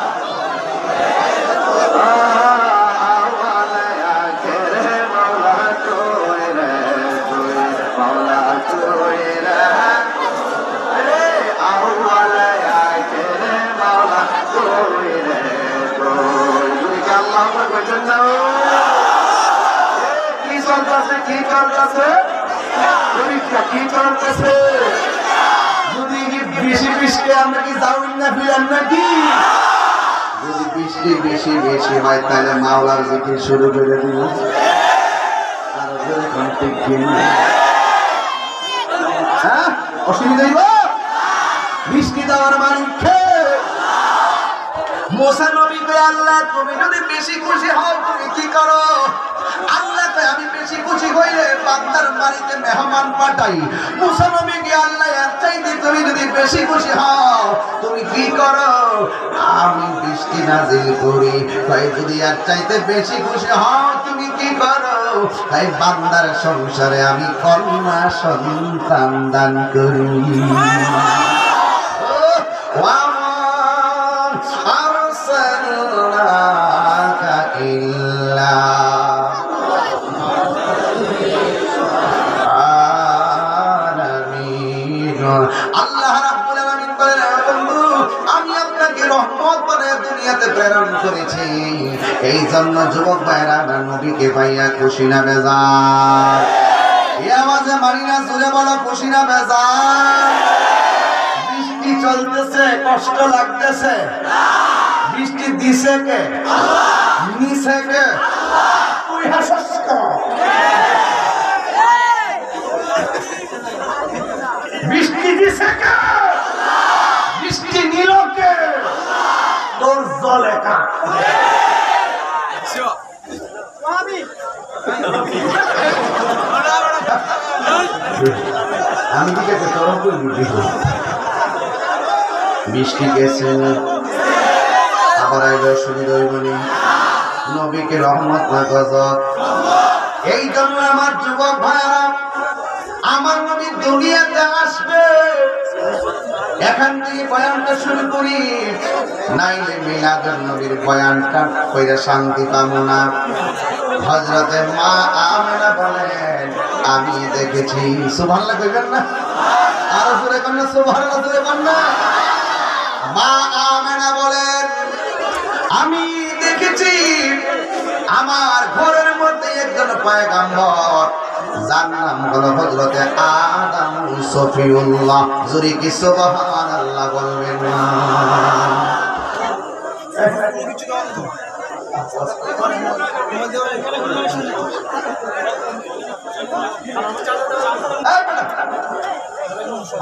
আওয়ালে আখেরে মাওলা তুই রে তুই, মাওলা তুই রে রে, আওয়ালে আখেরে মাওলা তুই রে তুই। তুমি কি আল্লাহ বলছেন না? কি চলতেছে, কি চলতেছে পরীক্ষা, কি চলতেছে? যদি বেশি বৃষ্টি আমরা কি যাওয়াই না ফিরান নাকি? যদি বৃষ্টি বেশি বেশি হয় তাহলে মাওলার জিকির শুরু করে দিব। আর ঠিক হ্যাঁ, অসুবিধা হইব? বৃষ্টি দেওয়ার মালিক কে? মুসা নবী কয় আল্লাহ তুমি যদি বেশি খুশি হও তুমি কি করো? আল্লাহ কয় আমি বেশি খুশি হইলে বান্দার বাড়িতে মেহমান পাঠাই। মুসা নবী কি আল্লাহ এর চাইতে তুমি যদি বেশি খুশি হও তুমি কি করো? আমি বৃষ্টি নাজিল করি। কয় যদি এর চাইতে বেশি খুশি হও তুমি কি করো? তাই বান্দার সংসারে আমি কন্যা সন্তান দান করি। আল্লাহ রাব্বুল আলামিন বলেন বন্ধু আমি আপনাকে রহমত বানায়ে দুনিয়াতে প্রেরণ করেছি। এই জন্য যুবক ভাইরা আমার নবীকে পাইয়া খুশি না বেজার? এই আওয়াজে মানি না, জোরে বলো খুশি না বেজার? বৃষ্টি চলতেছে, কষ্ট লাগতেছে, বৃষ্টি দিছে কে? নিছে কে? তুই হাসছ কেন? দিছে কে? বৃষ্টি নিল কে? তোর জলে কা? আমি ঠিক আছে তরফ করে বৃষ্টি গেছে আবার আইলো সুবিধা হইবনি নবীকে রহমত না গজব। এই জন্য আমার যুবক ভাইরা আমার নবী দুনিয়াতে আসবে এখান থেকে বয়ানটা শুরু করি, নাইলে মিলাদুন নবীর বয়ানটা কইরা শান্তি পাবো না। হযরতে মা আমেনা বলেন আমি দেখেছি, সুবহানাল্লাহ কইবেন না? আরো জোরে কোন সুবহানাল্লাহ জোরে কোন না? মা আমেনা বলেন আমি দেখেছি আমার ঘরের মধ্যে একজন পয়গম্বর যার নাম হলো হযরতে আদম সফিউল্লাহ। জোরে কি সুবহানাল্লাহ বলবেন না?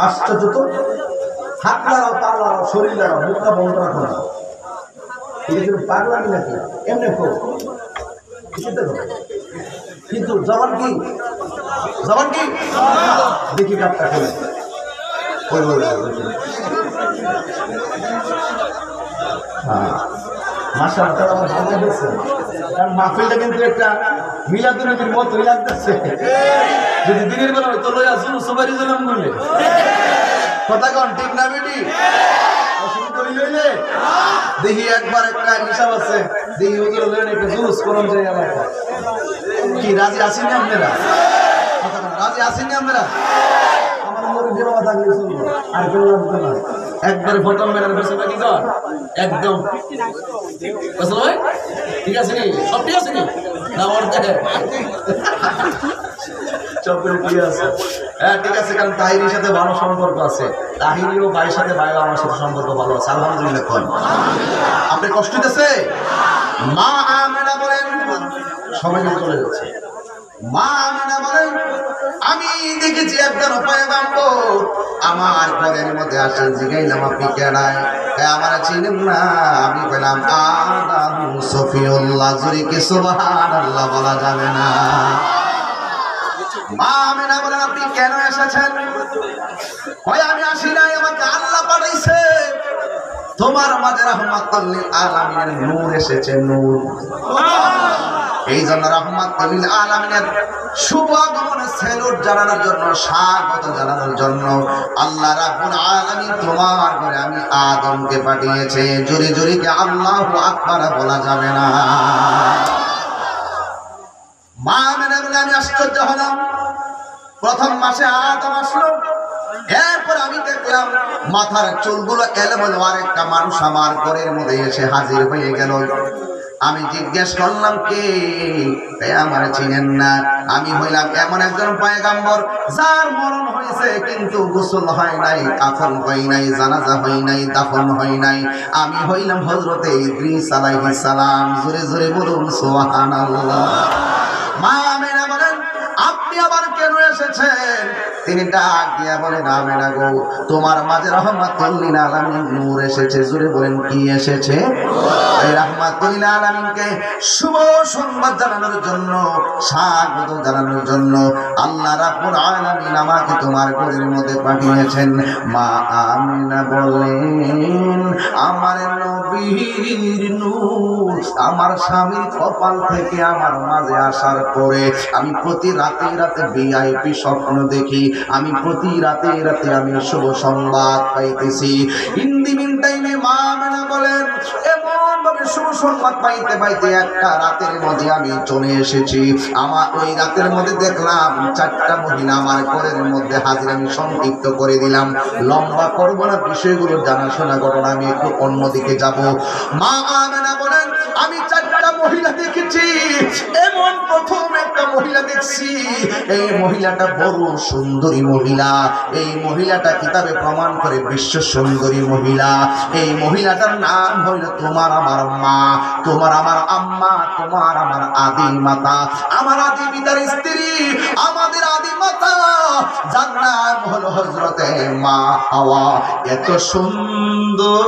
আশ্চর্য তো, হাত লাগাও, পা লাগাও, শরীর লাগাও, মুখটা বন্ধ রাখো না। পাগলামি নাকি? এমনি কিন্তু জবান কি? জবান কি? দেখি কাপটা খেলে মাশাআল্লাহ আমার ভালো লাগছে, কারণ মাহফিলটা কিন্তু একটা মিলাদুন নবীর মতই লাগতেছে। যদি দিনের বেলা তো লইয়া শুরু সবারই জন্ম করলে কথা কন ঠিক না বেটি? দেখি একবার একটা হিসাব আছে, দেখি ওদের একটা জুস করুন যে কি রাজি আসেনি আপনারা? রাজি আসেনি আপনারা? আমার মুরব্বী বাবা থাকলে শুনবো আর কেউ লাগবে না। একবার প্রথম মেলার বসে থাকি কর একদম ভাই ঠিক আছে নি? সব ঠিক আছে নি? না ওর দেখে হ্যাঁ ঠিক আছে, কারণ তাহিরির সাথে ভালো সম্পর্ক আছে। তাহিরি ও ভাইয়ের সাথে ভাই আমার সাথে সম্পর্ক ভালো আছে, আলহামদুলিল্লাহ। আপনি কষ্ট দিতেছে? মা আমেনা বলেন সবাই চলে যাচ্ছে। মা আমেনা বলেন আমি দেখেছি একজন পয়গম্বর আমার ঘরের মধ্যে আসেন, জিগাইলাম আপনি কেনায়? আমার চিনেন না? আমি বললাম আদম সফিউল্লাহ। জোরে কি সুবহানাল্লাহ বলা যাবে না? মা আমেনা বলেন আপনি কেন এসেছেন? কই আমি আসি নাই, আমাকে আল্লাহ পাঠাইছে। তোমার মাঝে রাহমাতুল লিল আলামিনের নূর এসেছে, নূর। এই জন্য রাহমাতুল লিল আলামিনের শুভ আগমনের সেলুট জানানোর জন্য, স্বাগত জানানোর জন্য আল্লাহ রাব্বুল আলামিন তোমার ঘরে আমি আদমকে পাঠিয়েছে। জোরে জোরে কি আল্লাহু আকবার বলা যাবে না? মা আমেনা বলে আমি আশ্চর্য হলাম। প্রথম মাসে আদম আসলো, এরপর আমি দেখলাম মাথার চুলগুলো এলোমেলো, আর একটা মানুষ আমার ঘরের মধ্যে এসে হাজির হয়ে গেল। আমি জিজ্ঞেস করলাম কে? আমার চিনেন না? আমি হইলাম এমন একজন পয়গম্বর যার মরণ হয়েছে কিন্তু গোসল হয় নাই, কাফন হয় নাই, জানাজা হয় নাই, দাফন হয় নাই। আমি হইলাম হযরতে ইদ্রিস আলাইহিস সালাম। জোরে জোরে বলুন সুবহানাল্লাহ। মা আমেনা বলেন আপনি আবার কেন এসেছেন? তিনি ডাক দিয়া বলেন আমেনা গো, তোমার মাঝে রাহমাতুল লিল আলামিনের নূর এসেছে। জোরে বলেন কি এসেছে? এই রাহমাতুল লিল আলামিনকে শুভ সংবাদ জানানোর জন্য, স্বাগত জানানোর জন্য আল্লাহ রাব্বুল আলামিন আমাকে তোমার ঘরের মধ্যে পাঠিয়েছেন। মা আমেনা বলেন আমার নবীর নূর আমার স্বামীর কপাল থেকে আমার মাঝে আসার পরে আমি প্রতি রাতে রাতে ভিআইপি স্বপ্ন দেখি, আমি প্রতি রাতে রাতে আমি শুভ সংবাদ পাইতেছি। ইন দি মিন টাইমে মা আমেনা বলেন এমন ভাবে শুভ সংবাদ পাইতে পাইতে একটা রাতের মধ্যে আমি চলে এসেছি। আমার ওই রাতের মধ্যে দেখলাম 4টা মহিলা আমার ঘরের মধ্যে হাজির। আমি সংক্ষিপ্ত করে দিলাম, লম্বা করবো না, বিষয়গুলো জানাশোনা ঘটনা, আমি একটু অন্যদিকে যাব। মা আমেনা বলেন আমি 4টা মহিলা দেখেছি, এমন প্রথম একটা মহিলা দেখছি। এই মহিলাটা বড় সুন্দরী মহিলা। এই মহিলাটা কিতাবে প্রমাণ করে বিশ্ব সুন্দরী মহিলা। এই মহিলাটার নাম হইল তোমার আমার মা, তোমার আমার আম্মা, তোমার আমার আদি মাতা, আমার আদি পিতার স্ত্রী, আমাদের আদি মাতা, যার নাম হলো হযরতে মা হাওয়া। এত সুন্দর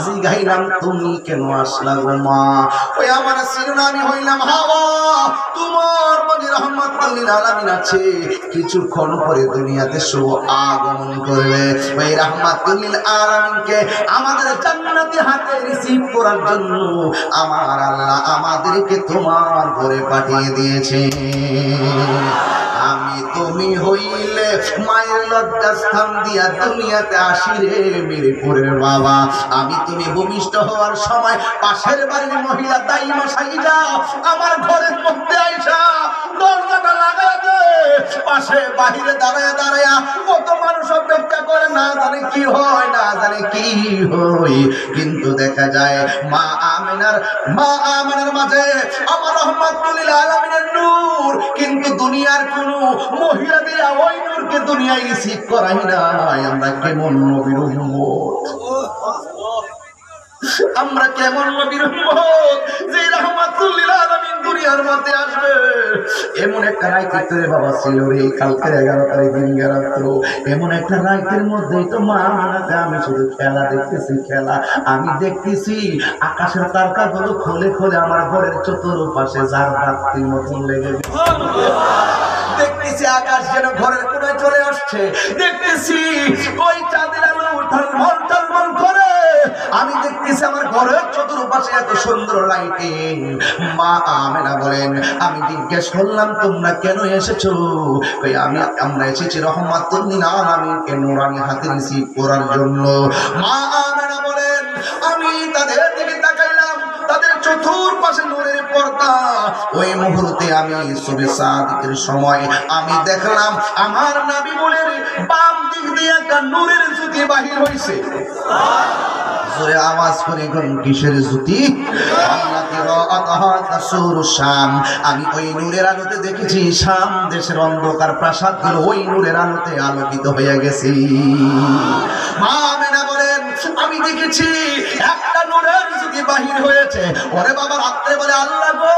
জিগাইলাম তুমি কেন আসলা গো মা? ওই আমার শিরোনামি হইলাম হাওয়া, তোমার মনে রহমাতুল লিল আলামিন আছে, কিছুক্ষণ পরে দুনিয়াতে শুভ আগমন করবে। ওই রহমাতুল লিল আলামিনকে আমাদের জান্নাতি হাতে রিসিভ করার জন্য আমার আল্লাহ আমাদেরকে তোমার ঘরে পাঠিয়ে দিয়েছে। আমি তুমি হইলে মায়ের লজ্জাস্থান দিয়া দুনিয়াতে আসি রে মিরপুরের বাবা। আমি তুমি ভূমিষ্ঠ হওয়ার সময় পাশের বাড়ির মহিলা দাইমা সাইজা আমার ঘরের মধ্যে আইসা দরজাটা লাগায় দে। পাশে বাহিরে দাঁড়ায় দাঁড়ায়া কত মানুষ অপেক্ষা করে, না জানে কি হয়, না জানে কি হয়। কিন্তু দেখা যায় মা আমেনার মাঝে আমার রহমাতুল লিল আলামিনের নূর। কিন্তু দুনিয়ার কোন মহিলা দিয়া ওই নূরকে দুনিয়ায় রিসিভ করাই নাই। আমরা কেমন নবীর উম্মত, আমরা কেমন নবীর উম্মত যে রহমাতুল লিল আলামিন দুনিয়ার মধ্যে আসবে। এমন একটা রাইতে রে বাবা ছিল রে, কালকে 11 তারিখ দিন রাত্র, এমন একটা রাইতের মধ্যেই তো মা আমি শুধু খেলা দেখতেছি, খেলা আমি দেখতেছি। আকাশের তারকাগুলো খোলে খোলে আমার ঘরের চতুর্পাশে যার বাতির মতন লেগে গেছে। দেখতেছি আকাশ যেন ঘরের কোনায় চলে আসছে, দেখতেছি ওই চাঁদের আলো ঝলমল ঝলমল করে। আমি দেখতেছি আমার ঘরের চতুর্পাশে এত সুন্দর লাইটিং। মা আমেনা বলেন, আমি জিজ্ঞেস করলাম তোমরা কেন এসেছো? আমরা এসেছি রহমাতুল লিল আলামিনকে নূরানি হাতে রিসিভ করার জন্য। মা আমেনা বলেন, আমি তাদের দিকে তাকাইলাম, তাদের চতুর্পাশে নূরের পর্দা। ওই মুহূর্তে আমি সুবহে সাদিকের সময় আমি দেখলাম আমার নবী বলেন বাম দিক দিয়ে একটা নূরের জ্যোতি বাহির হইছে। জোরে আওয়াজ করে কোন কিসের জ্যোতি? আমি ওই নূরের আলোতে দেখেছি শাম দেশের অন্ধকার প্রাসাদগুলো ওই নূরের আলোতে আলোকিত হয়ে গেছে। মা আমেনা বলেন, আমি দেখেছি একটা নূরের জ্যোতি বাহির হয়েছে। ওরে বাবা, রাত্রে বলে আল্লাহ গো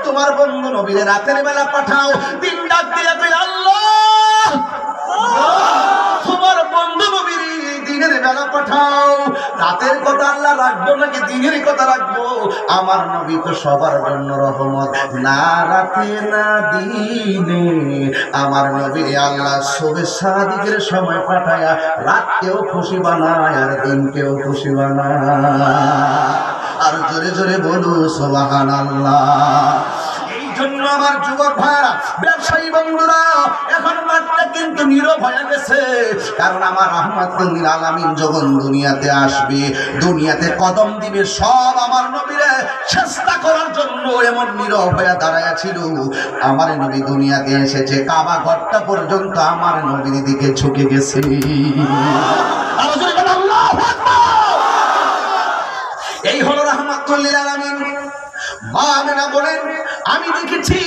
তোমার বন্ধু নবীরে রাতের বেলা পাঠাও। দিন ডাক দিয়ে তুই আল্লাহ তোমার বন্ধু নবীর দিনের বেলা পাঠাও। রাতের কথা আল্লাহ রাখবো নাকি দিনের কথা রাখবো? আমার নবী তো সবার জন্য রহমত, না রাতে না দিনে। আমার নবীর আল্লাহ সুবহে সাদিকের সময় পাঠায়া রাতকেও খুশি বানায় আর দিনকেও খুশি বানায়। আর জোরে জোরে বলু সুবহানাল্লাহ। এই জন্য আমার যুবক ভাইরা, ব্যবসায়ী বন্ধুরা, এখন মাঠটা কিন্তু নীরব হয়ে গেছে। কারণ আমার রহমাতুল লিল আলামিন যখন দুনিয়াতে আসবে, দুনিয়াতে কদম দিবে, সব আমার নবীরে চেষ্টা করার জন্য এমন নীরব হয়ে দাঁড়ায় ছিল। আমার নবী দুনিয়াতে এসেছে, কাবা ঘরটা পর্যন্ত আমার নবীর দিকে ঝুঁকে গেছে। এই হলো রহমাতুল লিল আলামিন। মা আমেনা বলেন, আমি দেখেছি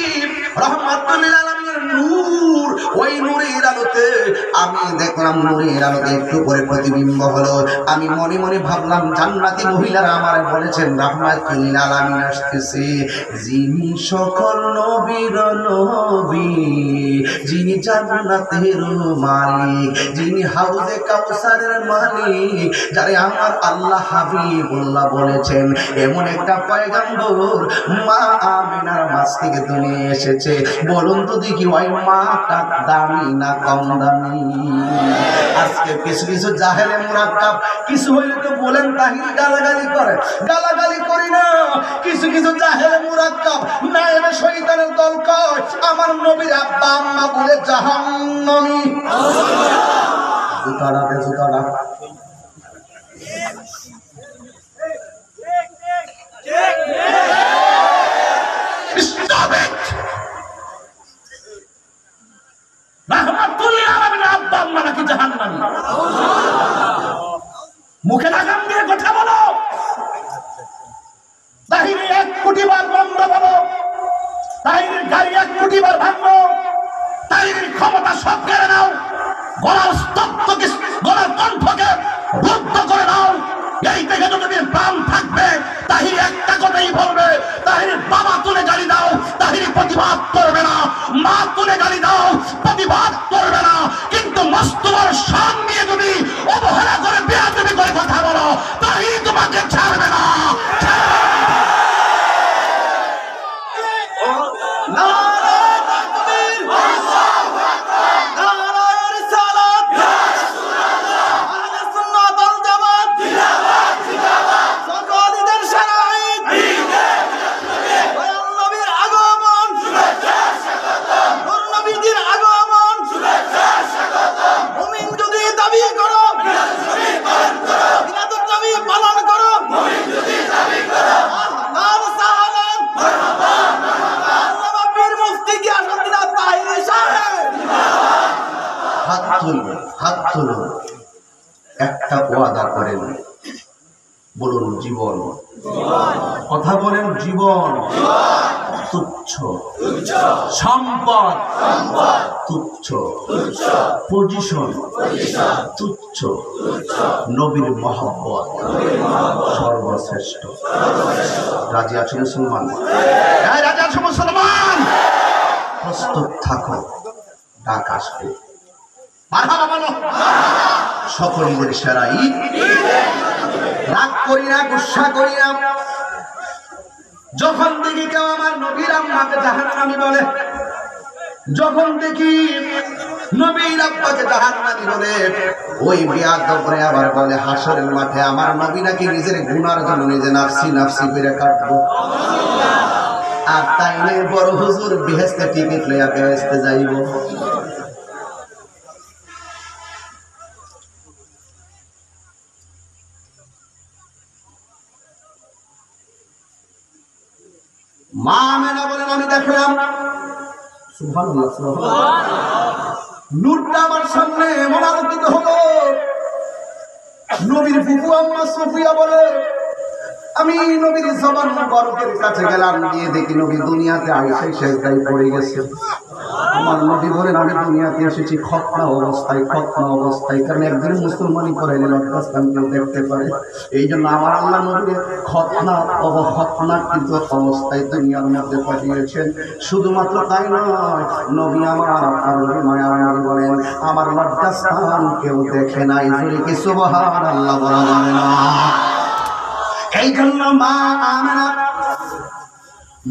রহমাতুল লিল আলামিনের নূর। ওই নূরের আলোতে আমি দেখলাম, নূরের আলোতে একটু পরে প্রতিবিম্ব হলো। আমি মনে মনে ভাবলাম জান্নাতি মহিলারা আমার বলেছেন রহমাতুল লিল আলামিন আসতেছে। যিনি সকল নবীর নবী, যিনি জান্নাতের মালিক, যিনি হাউজে কাউসারের মালিক, যারে আমার আল্লাহ হাবিবুল্লাহ বলেছেন, এমন একটা পয়গম্বর মা আমিনার মাছ থেকে দুনিয়া এসেছে। বলুন তো দেখি ওই মাটা দামি না কম দামি? আজকে কিছু কিছু জাহেলে মুরাক্কাব কিছু হইলে তো বলেন তাহিরি গালাগালি করে, গালাগালি করি না। কিছু কিছু জাহেলে মুরাক্কাব নায়েবে শয়তানের দল কয় আমার নবীর আব্বা আম্মা বলে জাহান্নামী। জুতাড়া দে জুতাড়া। মুখে লাগাম দিয়ে হাত তুলুন, হাত তুলুন, একটা ওয়াদা করেন, বলুন জীবন, কথা বলেন জীবন, তুচ্ছ সম্পদ, তুচ্ছ পজিশন, তুচ্ছ নবীর মহব্বত সর্বশ্রেষ্ঠ। রাজি আছে মুসলমান? রাজি আছে মুসলমান? প্রস্তুত থাকো, ডাক আসবে। মারহাবা বলো। সকলের সেরা ঈদ। রাগ করি না, গুসা করি না। যখন দেখি কেউ আমার নবীর আম্মাকে জাহান্নামী বলে, যখন দেখি নবীর আব্বাকে জাহান্নামী বলে, ওই বেয়াদব করে আবার বলে হাসরের মাঠে আমার নবী নাকি নিজের গুনার জন্য নিজে নাফসি নাফসি করে কাটবো। আর তাই নিয়ে বড় হুজুর বেহেশতে টিকিট লইয়া বেহেশতে যাইব। মা আমেনা বলেন আমি দেখলাম সুবহানাল্লাহ, সুবহানাল্লাহ, নূরটা আমার সামনে এমন আলোকিত হলো। নবীর ফুফু আম্মা সুফিয়া বলে আমি নবীর জবান মুবারকের কাছে গেলাম, গিয়ে দেখি নবী দুনিয়াতে আইসাই সেজদায় পড়ে গেছে। আমার নবী বলেন আমি দুনিয়াতে এসেছি খতনা অবস্থায়, খতনা অবস্থায়, কারণ একদিন মুসলমানি করাইলে লজ্জাস্থান কেউ দেখতে পারে। এই জন্য আমার আল্লাহ নবীর খতনা কিন্তু অবস্থায় দুনিয়ার মধ্যে পাঠিয়েছেন। শুধুমাত্র তাই নয়, নবী আমার আপনার নবী মায়া নবী বলেন আমার লজ্জাস্থান কেউ দেখে নাই। যদি কি সুবহানাল্লাহ বলা যাবে না? এই জন্য মা আমেনা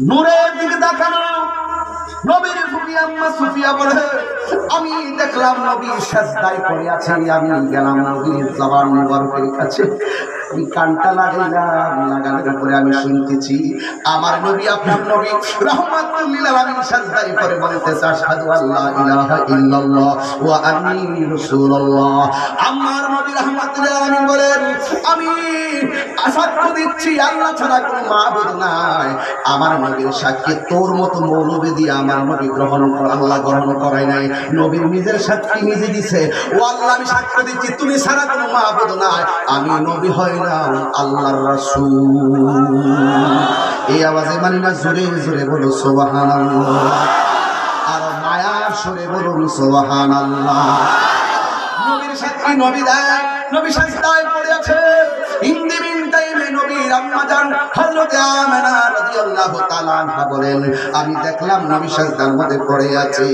নূরের দিকে তাকানো। নবীর ফুফি আম্মা সুফিয়া বলে আমি দেখলাম নবী সাজদায় পড়ে আছে, আমি গেলাম নবীর জবান মুবারকের কাছে, আমি কানটা লাগাইলাম, লাগানোর পরে আমি শুনতেছি আমার নবী আপনার নবী রাহমাতুল লিল আলামিন সাজদায় পড়ে বলতেছে আশহাদু আল্লা ইলাহা ইল্লাল্লাহ ওয়া আন্নী রাসূলুল্লাহ। আমার নবী রাহমাতুল লিল আলামিন বলেন আমি সাক্ষ্য দিচ্ছি আল্লাহ ছাড়া কোনো মাবুদ নাই। আমার নবীর সাক্ষী তোর মতো মৌলবী দিয়ে আমার নবী গ্রহণ করে, আল্লাহ গ্রহণ করায় নাই, নবীর নিজের সাক্ষী নিজে দিছে। ও আল্লাহ আমি সাক্ষ্য দিচ্ছি তুমি ছাড়া কোনো মাবুদ নাই, আমি নবী হইলাম আল্লাহর রাসূল। এই আওয়াজে মানি না, জোরে জোরে বলো সুবহানাল্লাহ, আর মায়ার সুরে বলুন সুবহানাল্লাহ। নবীর সাক্ষী নবী দেয়, নবী সাজদায় পড়ে আছে। ইন্দিমিন টাইমে নবীর আম্মা জান হযরত আমেনা রাদিয়াল্লাহু তাআলা আনহা বলেন আমি দেখলাম নবী সাজদার মধ্যে পড়ে আছে।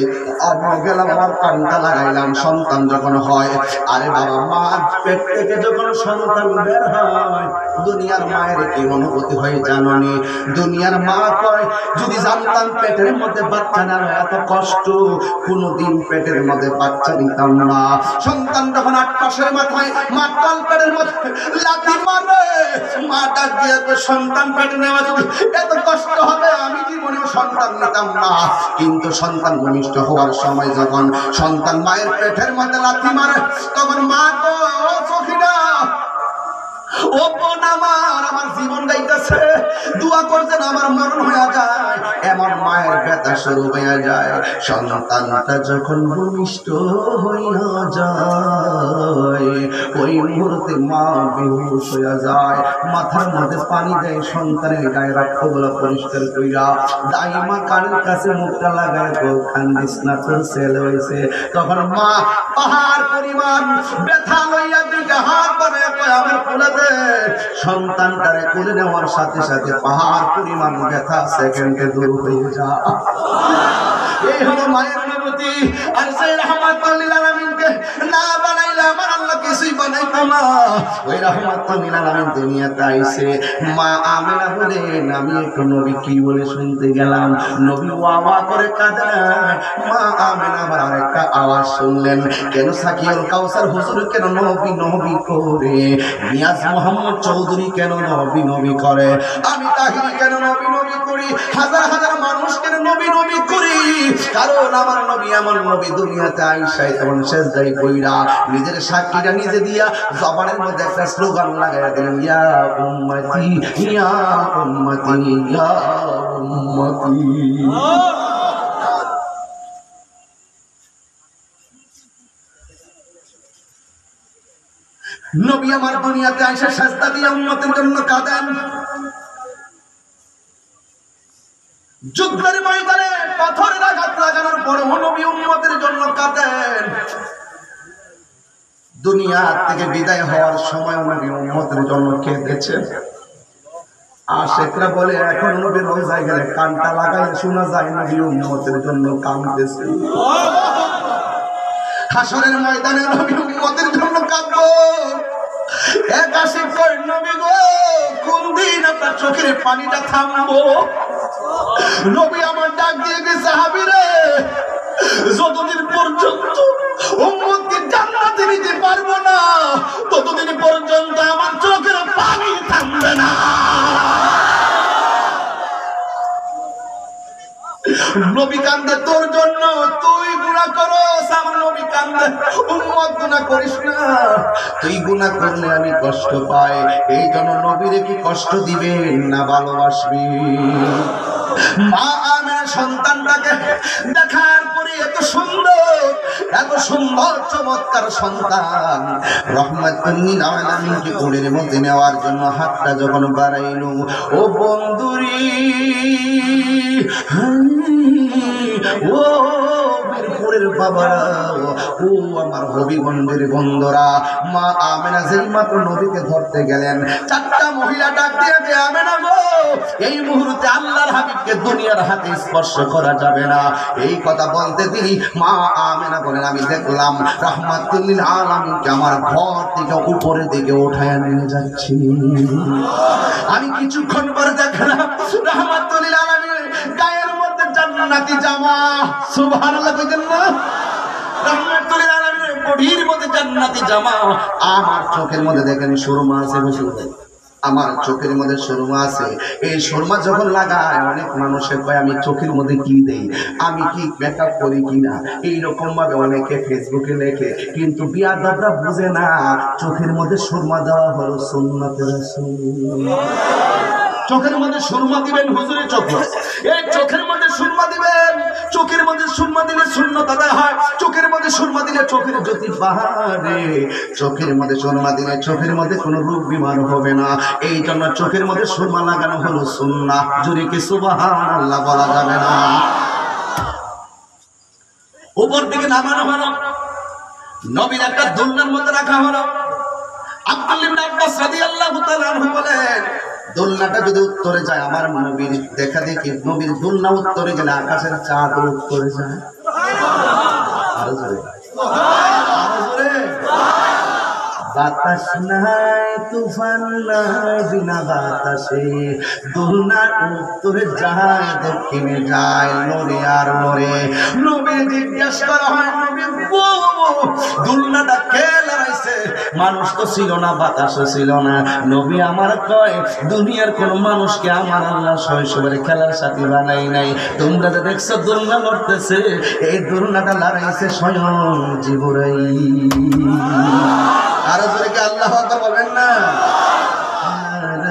আমি গেলাম আমার কানটা লাগাইলাম। সন্তান যখন হয়, আরে বাবা মার পেট থেকে যখন সন্তান বের হয় দুনিয়ার মায়ের কি অনুভূতি হয় জানোনি? দুনিয়ার মা কয় যদি জানতাম পেটের মধ্যে বাচ্চা না এত কষ্ট কোনোদিন পেটের মধ্যে বাচ্চা নিতাম না। সন্তান যখন 8 মাসের মাথায় মা তাল পেটের মধ্যে লাথি মারে, মা ডাক দিয়ে সন্তান পেটে নেওয়া যদি এত কষ্ট হবে আমি জীবনেও সন্তান নিতাম না। কিন্তু সন্তান ভূমিষ্ঠ হওয়ার সময় যখন সন্তান মায়ের পেটের মধ্যে লাথি মারে তখন মা তো সখিনা ও বোন আমার জীবন যাইতেছে, দোয়া করছেন আমার মরণ হয়ে যায়, এমন মায়ের ব্যথা শুরু হয়ে যায়। সন্তানটা যখন ভূমিষ্ঠ হইয়া যায় ওই মুহূর্তে মা বেহুশ হয়ে যায়, মাথার মধ্যে পানি দেয়, সন্তানের গায়ে রক্তগুলো পরিষ্কার কইরা দাইমা কানের কাছে মুখটা লাগায় কান্দিস না তোর ছেলে হয়েছে। তখন মা পাহাড় পরিমাণ ব্যথা লইয়া দুইটা হাত বানায় আমার কোলে সন্তানটারে কোলে নেওয়ার সাথে সাথে পাহাড় পরিমাণ ব্যথা সেকেন্ডে দূর হয়ে যায়। এই হলো মায়ের অনুভূতি। আর সেই রাহমাতুল লিল আলামিনকে না বানাইলে আমার আল্লাহ কিছুই বানাইতো না। ওই রাহমাতুল লিল আলামিন দুনিয়াতে আইছে। মা আমেনা বলেন আমি একটু নবী কি বলে শুনতে গেলাম, নবী ওয়া ওয়া করে কাঁদেন। মা আমেনা আবার আরেকটা আওয়াজ শুনলেন, কেন সাকিউল কাউসার হুজুর কেন নবী নবী করে, নিয়াজ মোহাম্মদ চৌধুরী কেন নবী নবী করে, আমি তাহিরি কেন নবী নবী করি, হাজার হাজার মানুষ কেন নবী নবী করি, কারণ আমার নবী এমন নবী দুনিয়াতে আইসাই তেমন সেজদাই কইরা নিজের সাক্ষীটা নিজে দিয়া জবানের মধ্যে একটা স্লোগান লাগাইয়া দিলেন ইয়া উম্মতি ইয়া উম্মতি ইয়া উম্মতি। নবী আমার দুনিয়াতে আইসা সাজদা দিয়ে উম্মতের জন্য কাঁদেন। যুদ্ধের ময়দানে পাথরের আঘাত লাগানোর পর নবী উম্মতের জন্য কাঁদেন। দুনিয়া থেকে বিদায় হওয়ার সময় নবী উম্মতের জন্য কেঁদেছেন। আশেকরা বলে এখন নবী রোজায় গেলে কানটা লাগাই শোনা যায় নবী উম্মতের জন্য কাঁদতেছে। হাসরের ময়দানে নবী উম্মতের জন্য কাঁদবো। এক আশিক কই নবী গো, কোন দিন আপনার চোখের পানিটা থামবো? নবী আমার ডাক দিয়ে গেছে, সাহাবীরে যতদিন পর্যন্ত উম্মতকে জান্নাতে নিতে পারবো না ততদিন পর্যন্ত আমার চোখের পানি থামবে না। নবী কান্দে তোর জন্য, তুই গুনাহ করস। আমার নবী কান্দে, উম্মত গুনাহ করিস না, তুই গুনাহ করলে আমি কষ্ট পাই। এই জন্য নবীরে কি কষ্ট দিবেন না ভালোবাসবি? মা আমেনা সন্তানটাকে দেখার পরে এত সুন্দর চমৎকার সন্তান রহমাতুল লিল আলামিনকে কোলের মধ্যে নেওয়ার জন্য হাতটা যখন বাড়াইলো, ও বন্ধুরি, ও মিরপুরের বাবারা, ও আমার হবিগঞ্জের বন্ধুরা, মা আমেনা যেই মাত্র নবীকে ধরতে গেলেন, চারটা মহিলা ডাক দিয়ে, আমেনা গো, এই মুহূর্তে আল্লাহর হাবিবকে দুনিয়ার হাতে স্পর্শ করা যাবে না। এই কথা বলতে তিনি মা আমেনা বলেন, আমি দেখলাম রাহমাতুল লিল আলামিনকে আমার ঘর থেকে উপরের দিকে উঠায় নিয়ে যাচ্ছি। আমি কিছুক্ষণ পরে দেখলাম রাহমাতুল লিল আলামিনের গায়ের মধ্যে জান্নাতি জামা। সুবহানাল্লাহ কইতেন না? রাহমাতুল লিল আলামিনের বডির মধ্যে জান্নাতি জামা। আমার চোখের মধ্যে দেখেন সুরমা আছে, বসে আমার চোখের মধ্যে সুরমা আছে। এই সুরমা যখন লাগায় অনেক মানুষের কয় আমি চোখের মধ্যে কি দেই, আমি কি মেকআপ করি কিনা, এইরকম ভাবে অনেকে ফেসবুকে লেখে, কিন্তু বিয়াদবরা বুঝে না চোখের মধ্যে সুরমা দেওয়া হলো সুন্নতের রাসূল। চোখের মধ্যে সুরমা দিবেন, হুজুরের চোখ, এই চোখের মধ্যে সুরমা দিবেন। চোখের মধ্যে সুরমা দিলে সুন্নত আদায় হয়। চোখের মধ্যে সুরমা দিলে চোখের জ্যোতি বাড়ে। চোখের মধ্যে সুরমা দিলে চোখের মধ্যে কোনো রোগ বিমার হবে না। এই জন্য চোখের মধ্যে সুরমা লাগানো হলো সুন্নাহ। জোরে কি সুবহানাল্লাহ বলা যাবে না? উপর দিকে নামানো হলো, নবীর একটা দোলনার মধ্যে রাখা হলো। আব্দুল্লাহ ইবনে আব্বাস রাদিয়াল্লাহু তাআলা আনহু বলেন, দোলনাটা যদি উত্তরে যায়, আমার নবীর দেখা দেখি নবীর দোলনা উত্তরে গেলে আকাশের চাঁদ উত্তরে যায়। আরো জোরে, আরো জোরে। বাতাস নাই, তুফান নাই, বিনা বাতাসে দোলনার উত্তরে যায়, দক্ষিণে যায়, নড়ে আর নড়ে। নবী জিজ্ঞেস করা হয়, নবী দোলনাটা কে লড়াইছে? মানুষ তো ছিল না, বাতাসও ছিল না। নবী আমার কয়, দুনিয়ার কোন মানুষকে আমার আল্লাহ শৈশবের খেলার সাথী বানাই নাই। তোমরা যে দেখছো দোলনা লড়তেছে, এই দোলনাটা লড়াইছে স্বয়ং জিবরাইল। আরো জোরে কি আল্লাহু আকবার বলবেন না?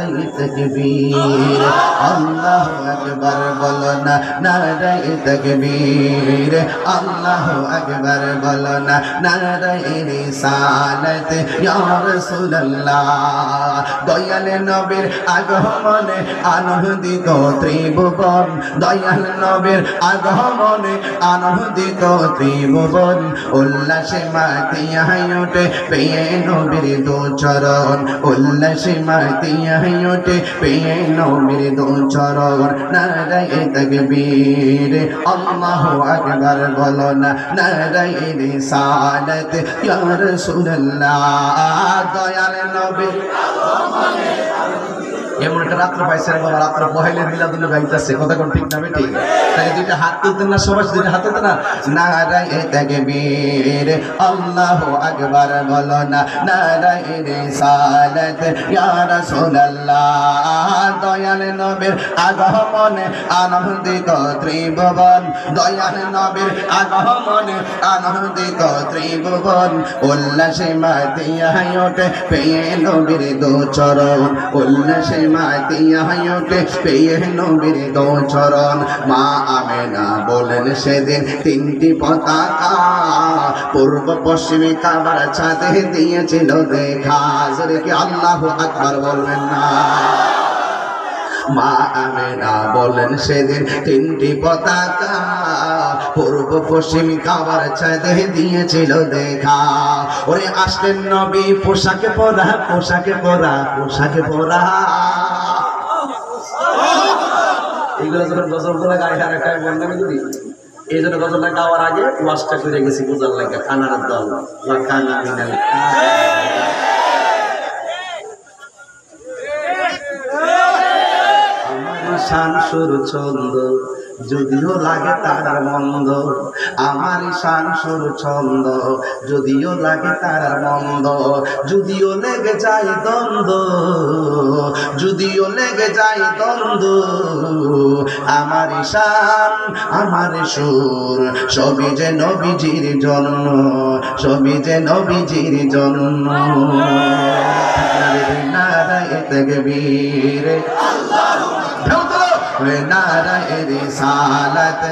নারায়ে তাকবীর, আল্লাহু আকবার বলো না। নারায়ে তাকবীর, আল্লাহু আকবার বলো না। নারায়ে রিসালাত ইয়া রাসূলুল্লাহ। দয়াল নবীর আগমনে আনন্দিত ত্রিভুবন। দয়াল নবীর আগমনে আনন্দিত ত্রিভুবন। উল্লাসে মাতিয়া ওঠে পেয়ে নবীর দু চরণ। উল্লাসে মাতিয়া ওঠে পেয়ে নবীর দু চরণ। নারায়ে তাকবীর, আল্লাহু আকবার বলো না। নারায়ে রিসালাত ইয়া রাসূলুল্লাহ। দয়াল নবীর এমন একটা রাত্র পাইছেন, বাবা রাত্র পহেলের মিলাদুল গাইতেছে, কথা কোন ঠিক না বেটি? তাই দুইটা হাত তুলতেন না, সবাই দুইটা হাত তুলতেন না। নারায়ে তাকবীর, আল্লাহু আকবার বলো না। নারায়ে রিসালাত ইয়া রাসূলুল্লাহ। দয়াল নবীর আগমনে আনন্দিত ত্রিভুবন। দয়াল নবীর আগমনে আনন্দিত ত্রিভুবন। উল্লাসে মাতিয়া ওঠে পেয়ে নবীর দু চরণ। উল্লাসে সীমায় দিয়া ওঠে পেয়ে নবীর দো চরণ। মা আমেনা বলেন সেদিন তিনটি পতাকা পূর্ব পশ্চিমে কাবার ছাদে দিয়েছিল দেখা। জোরে কি আল্লাহু আকবার বলবেন না? মা আমেনা বলেন সেদিন তিনটি পতাকা পূর্ব পশ্চিম কাবার ছাদে দিয়েছিল দেখা। ওরে আসলেন নবী পোশাকে পরা, পোশাকে পরা, পোশাকে পরা। এগুলো যখন গজল গুলা গায়ে আর একটা বন্ধনী করি, এই জন্য গজলটা গাওয়ার আগে ওয়াজটা করে গেছি বোঝার লাগে কানার দল বা কানা মিনাল। আমার শান সুর ছন্দ যদিও লাগে তার মন্দ, আমার শান সুর ছন্দ যদিও লাগে তার মন্দ, যদিও লেগে যায় দ্বন্দ্ব, যদিও লেগে যায় দ্বন্দ্ব, আমার শান আমার সুর সবই যে নবীজির জন্ম, সবই যে নবীজির জন্ম। নারায়ে তাকবীর, নারায়ে রিসালাত,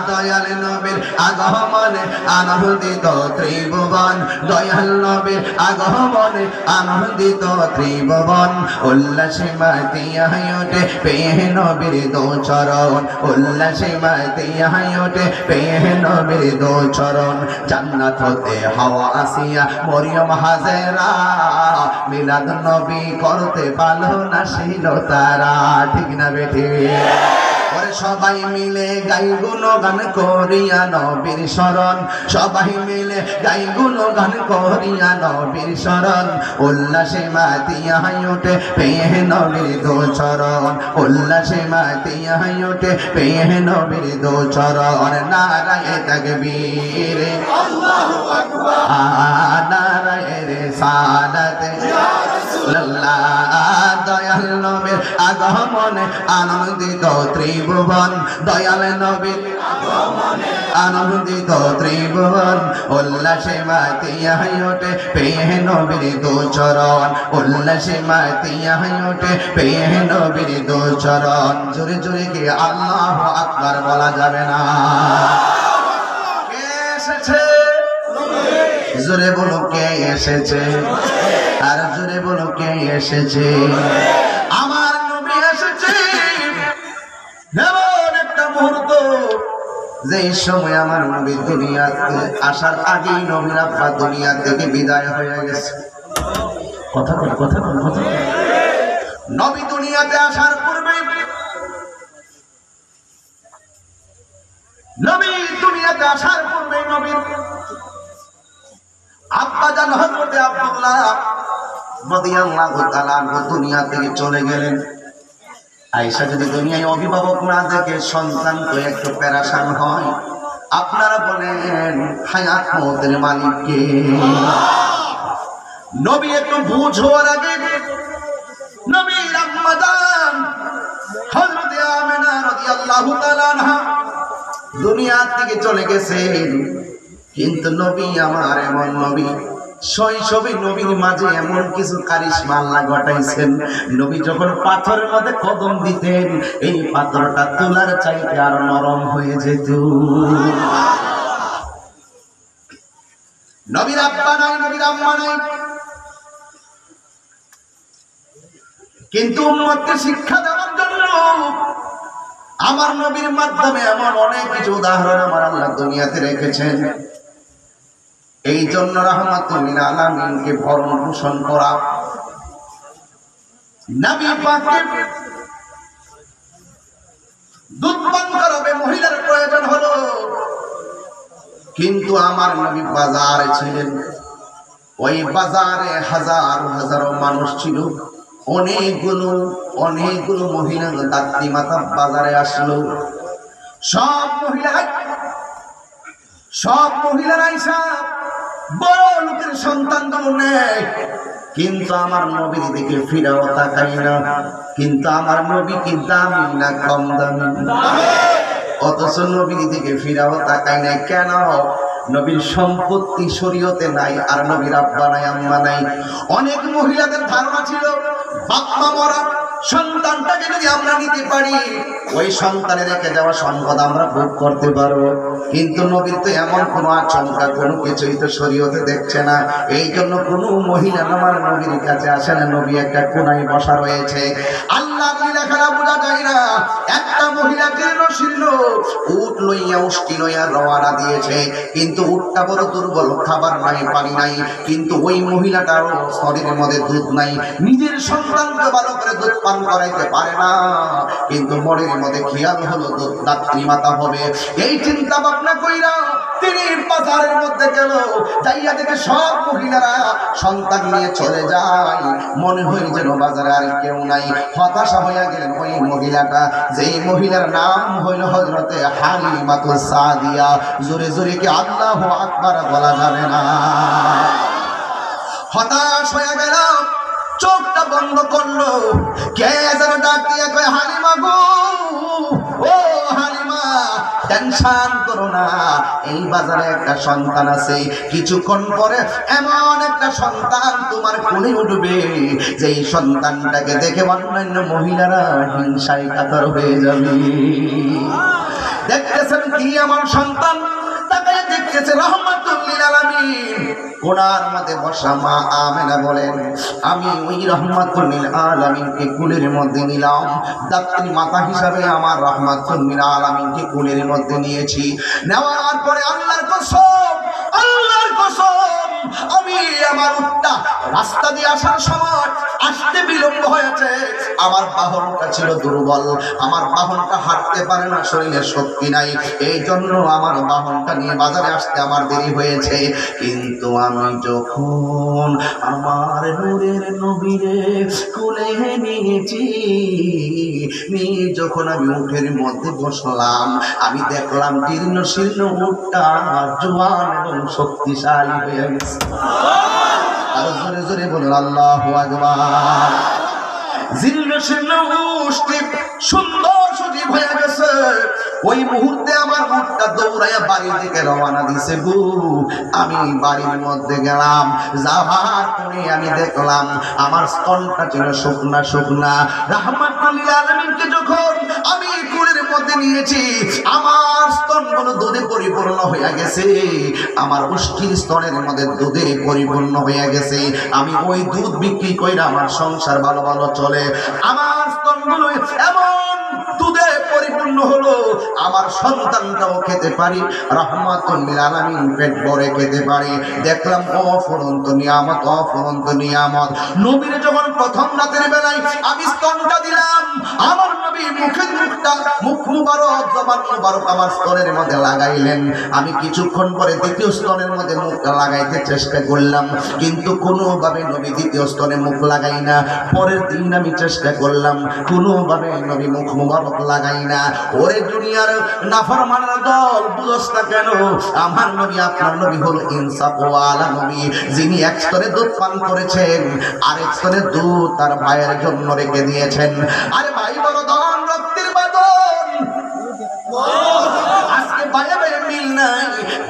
দয়াল নবীর আগমনে আনন্দিত ত্রিভুবন, দয়াল নবীর আগমনে আনন্দিত ত্রিভুবন। উল্লাসে মাতিয়া ওঠে পেয়ে নবীর দো চরণ, উল্লাসে মাতিয়া ওঠে পেয়ে নবীর দো চরণ। জান্নাত হতে হাওয়া আসিয়া মরিয়ম হাজেরা মিলাদ নবী করতে পারলো না ছিল তারা। ঠিক না বেঠি? ওরে সবাই মিলে গাই গুণগান করিয়া নবীর শরণ, সবাই মিলে গাই গুণগান করিয়া নবীর শরণ। উল্লাসে মাতিয়া ওঠে পেয়ে নবীর দো চরণ, উল্লাসে মাতিয়া ওঠে পেয়ে নবীর দো চরণ। নারায়ে তাকবীর, আল্লাহু আকবার, নারায়ে রিসালাত, দয়াল নবীর আগমনে আনন্দিত ত্রিভুবন, দয়াল নবীর আগমনে আনন্দিত ত্রিভুবন। উল্লাসে মাতিয়া ওঠে পেয়ে নবীর দো চরণ, উল্লাসে মাতিয়া ওঠে পেয়ে নবীর দো চরণ। জোরে জোরে কি আল্লাহু আকবার বলা যাবে না? কে এসেছে? জোরে বলো কে এসেছে? আর জোরে বলো কে এসেছে? আমার নবী এসেছে। এমন একটা মুহূর্ত যে সময় আমার নবী দুনিয়াতে আসার আগেই নবীর আব্বা দুনিয়া থেকে বিদায় হয়ে গেছে। কথা বল, কথা বল, কথা বল। নবী দুনিয়াতে আসার পূর্বে, নবী দুনিয়াতে আসার পূর্বে নবীর আব্বা জান হযরত আব্দুল্লাহ রাদিয়াল্লাহু তাআলা দুনিয়া থেকে চলে গেলেন। আয়েশা যদি দুনিয়ায় অভিভাবক না দেখে সন্তান তো একটু পেরেশান হয়। আপনারা বলেন হায়াত মওতের মালিক কে? নবী একটু বুঝ হওয়ার আগে নবীর আম্মা জান হযরত আমিনা রাদিয়াল্লাহু তাআলা আনহা দুনিয়া থেকে চলে গেছেন। কিন্তু নবী আমার এমন নবী, শৈশবে নবীর মাঝে এমন কিছু কারিশমা আল্লাহ ঘটাইছেন। নবী যখন পাথরের মধ্যে কদম দিতেন, এই পাথরটা তুলার চাইতে আরো নরম হয়ে যেত। নবীর আব্বা নাই, নবীর আম্মা নাই, কিন্তু উম্মতকে শিক্ষা দেওয়ার জন্য আমার নবীর মাধ্যমে এমন অনেক কিছু উদাহরণ আমার আল্লাহ দুনিয়াতে রেখেছেন। এই জন্য রাহমাতুল লিল আলামিনকে ভরণ পোষণ করা, নবী পাকের দুধ পান করাবে মহিলার প্রয়োজন হলো, কিন্তু আমার নবী বাজারে ছিলেন। ওই বাজারে হাজারো হাজারো মানুষ ছিল। অনেকগুলো মহিলা দাত্রী মাতা বাজারে আসলো। সব মহিলারা আইসা বড় লোকের সন্তানগুলো নেয়, কিন্তু আমার নবীর দিকে ফিরাও তাকাই না। কিন্তু আমার নবী কি দামি না কম দামি? অথচ নবীর দিকে ফিরাও তাকাই নাই কেন? নবীর সম্পত্তি শরীয়তে নাই, আর নবীর আব্বা নাই, আম্মা নাই। অনেক মহিলাদের ধারণা ছিল বাপ মা মরা, সন্তানটাকে যদি আমরা নিতে পারি ওই সন্তানের রেখে যাওয়া সম্পদ আমরা ভোগ করতে পারবো। কিন্তু নবীর তো এমন কোনো আশঙ্কা, কোনো কিছুই তো শরীয়তে দেখছে না। এই জন্য কোনো মহিলা আমার নবীর কাছে আসে না, নবী একটা কোনায় বসা রয়েছে। আল্লাহর লীলা খেলা বোঝা যায় না। একটা মহিলা জীর্ণ শীর্ণ উট লইয়া উষ্টি লইয়া রওনা দিয়েছে, কিন্তু উটটা বড় দুর্বল, খাবার নাই, পানি নাই। কিন্তু ওই মহিলাটার শরীরের মধ্যে দুধ নাই, নিজের সন্তানকে ভালো করে দুধ পান করাইতে পারে না। কিন্তু মনের মধ্যে খেয়াল হলো দুধ দাত্রী মাতা হবে। এই চিন্তা ভাবনা কইরা তিনি বাজারের মধ্যে গেল, যাইয়া দেখে সব মহিলারা সন্তান নিয়ে চলে যায়। মনে হয় যেন বাজারে আর কেউ নাই। হতাশা হইয়া গেলেন ওই মহিলাটা, যেই মহিলার নাম হইল হযরতে হালিমাতুস সাদিয়া। জোরে জোরে কি আল্লাহু আকবার বলা যাবে না? হতাশ হয়ে গেল, চোখটা বন্ধ করলো। কে যেন ডাক দিয়ে কয়, হালিমা গো, ও হালিমা, টেনশন করো না, এই বাজারে একটা সন্তান আছে, কিছুক্ষণ পরে এমন একটা সন্তান তোমার কোলে উঠবে, যেই সন্তানটাকে দেখে অন্যান্য মহিলারা হিংসায় কাতর হয়ে যাবে। দেখতেছেন কি আমার সন্তান, তাকায় দেখতেছে রহমাতুল লিল আলামিন। কোনার মধ্যে বসা মা আমেনা বলেন, আমি ওই রহমাতুল লিল আলামিনকে কুলের মধ্যে নিলাম। দাত্রী মাতা হিসাবে আমার রহমাতুল লিল আলামিনকে কুলের মধ্যে নিয়েছি। নেওয়ার পরে আল্লাহর কসম, আল্লাহর কসম, আমি আমার উটটা রাস্তা দিয়ে আসার সময় আসতে বিলম্ব হয়েছে। আমার বাহনটা ছিল দুর্বল, আমার বাহনটা হাঁটতে পারে না, শরীরে শক্তি নাই। এই জন্য আমার বাহনটা নিয়ে বাজারে আসতে আমার দেরি হয়েছে। কিন্তু আমি যখন আমার নূরের নবীরে কোলে নিয়েছি, যখন আমি উটের মধ্যে বসলাম, আমি দেখলাম জীর্ণ শীর্ণ উটটা জোয়ান এবং শক্তিশালী হয়ে গেছে। আর জোরে জোরে বলুন আল্লাহু আকবার। জীর্ণ শীর্ণ উটটি সুন্দর সজীব হয়ে গেছে। ওই মুহূর্তে আমার উটটা দৌড়াইয়া বাড়ির দিকে রওনা দিছে গো। আমি বাড়ির মধ্যে গেলাম, যাওয়ার পরে আমি দেখলাম আমার স্তনটা ছিল শুকনা শুকনা। রাহমাতুল লিল আলামিনকে যখন আমি কুলের মধ্যে নিয়েছি, আমার স্তনগুলো দুধে পরিপূর্ণ হয়ে গেছে, আমার পুষ্টির স্তনের মধ্যে দুধে পরিপূর্ণ হয়ে গেছে। আমি ওই দুধ বিক্রি কইরা আমার সংসার ভালো ভালো চলে। আমার স্তনগুলো এমন দুধে পরিপূর্ণ হলো, আমার সন্তানটাও খেতে পারি, রহমাতুল লিল আলামিন পেট ভরে খেতে পারি। দেখলাম অফুরন্ত নিয়ামত, অফুরন্ত নিয়ামত। নবীর যখন প্রথম রাতের বেলায় আমি স্তনটা দিলাম, আমার নবী মুখের মুখ মুবারক, জবান মুবারক আমার স্তনের মধ্যে লাগাইলেন। আমি কিছুক্ষণ পরে দ্বিতীয় স্তনের মধ্যে মুখটা লাগাইতে চেষ্টা করলাম, কিন্তু কোনোভাবে নবী দ্বিতীয় স্তনে মুখ লাগাই না। পরের দিন আমি চেষ্টা করলাম, কোনোভাবে নবী মুখ মুবারক লাগাই না। ওরে দুনিয়ার নাফরমানের দল, বুঝছ না কেন? আমার নবী, আপনার নবী হলো ইনসাফ ওয়ালা নবী, যিনি এক স্তরে দুধ পান করেছেন, আরেক স্তরে দুধ তার ভাইয়ের জন্য রেখে দিয়েছেন। আরে ভাই বড় ধন, রক্তের বাঁধন, আজকে ভাইয়ে ভাইয়ে মিল নাই।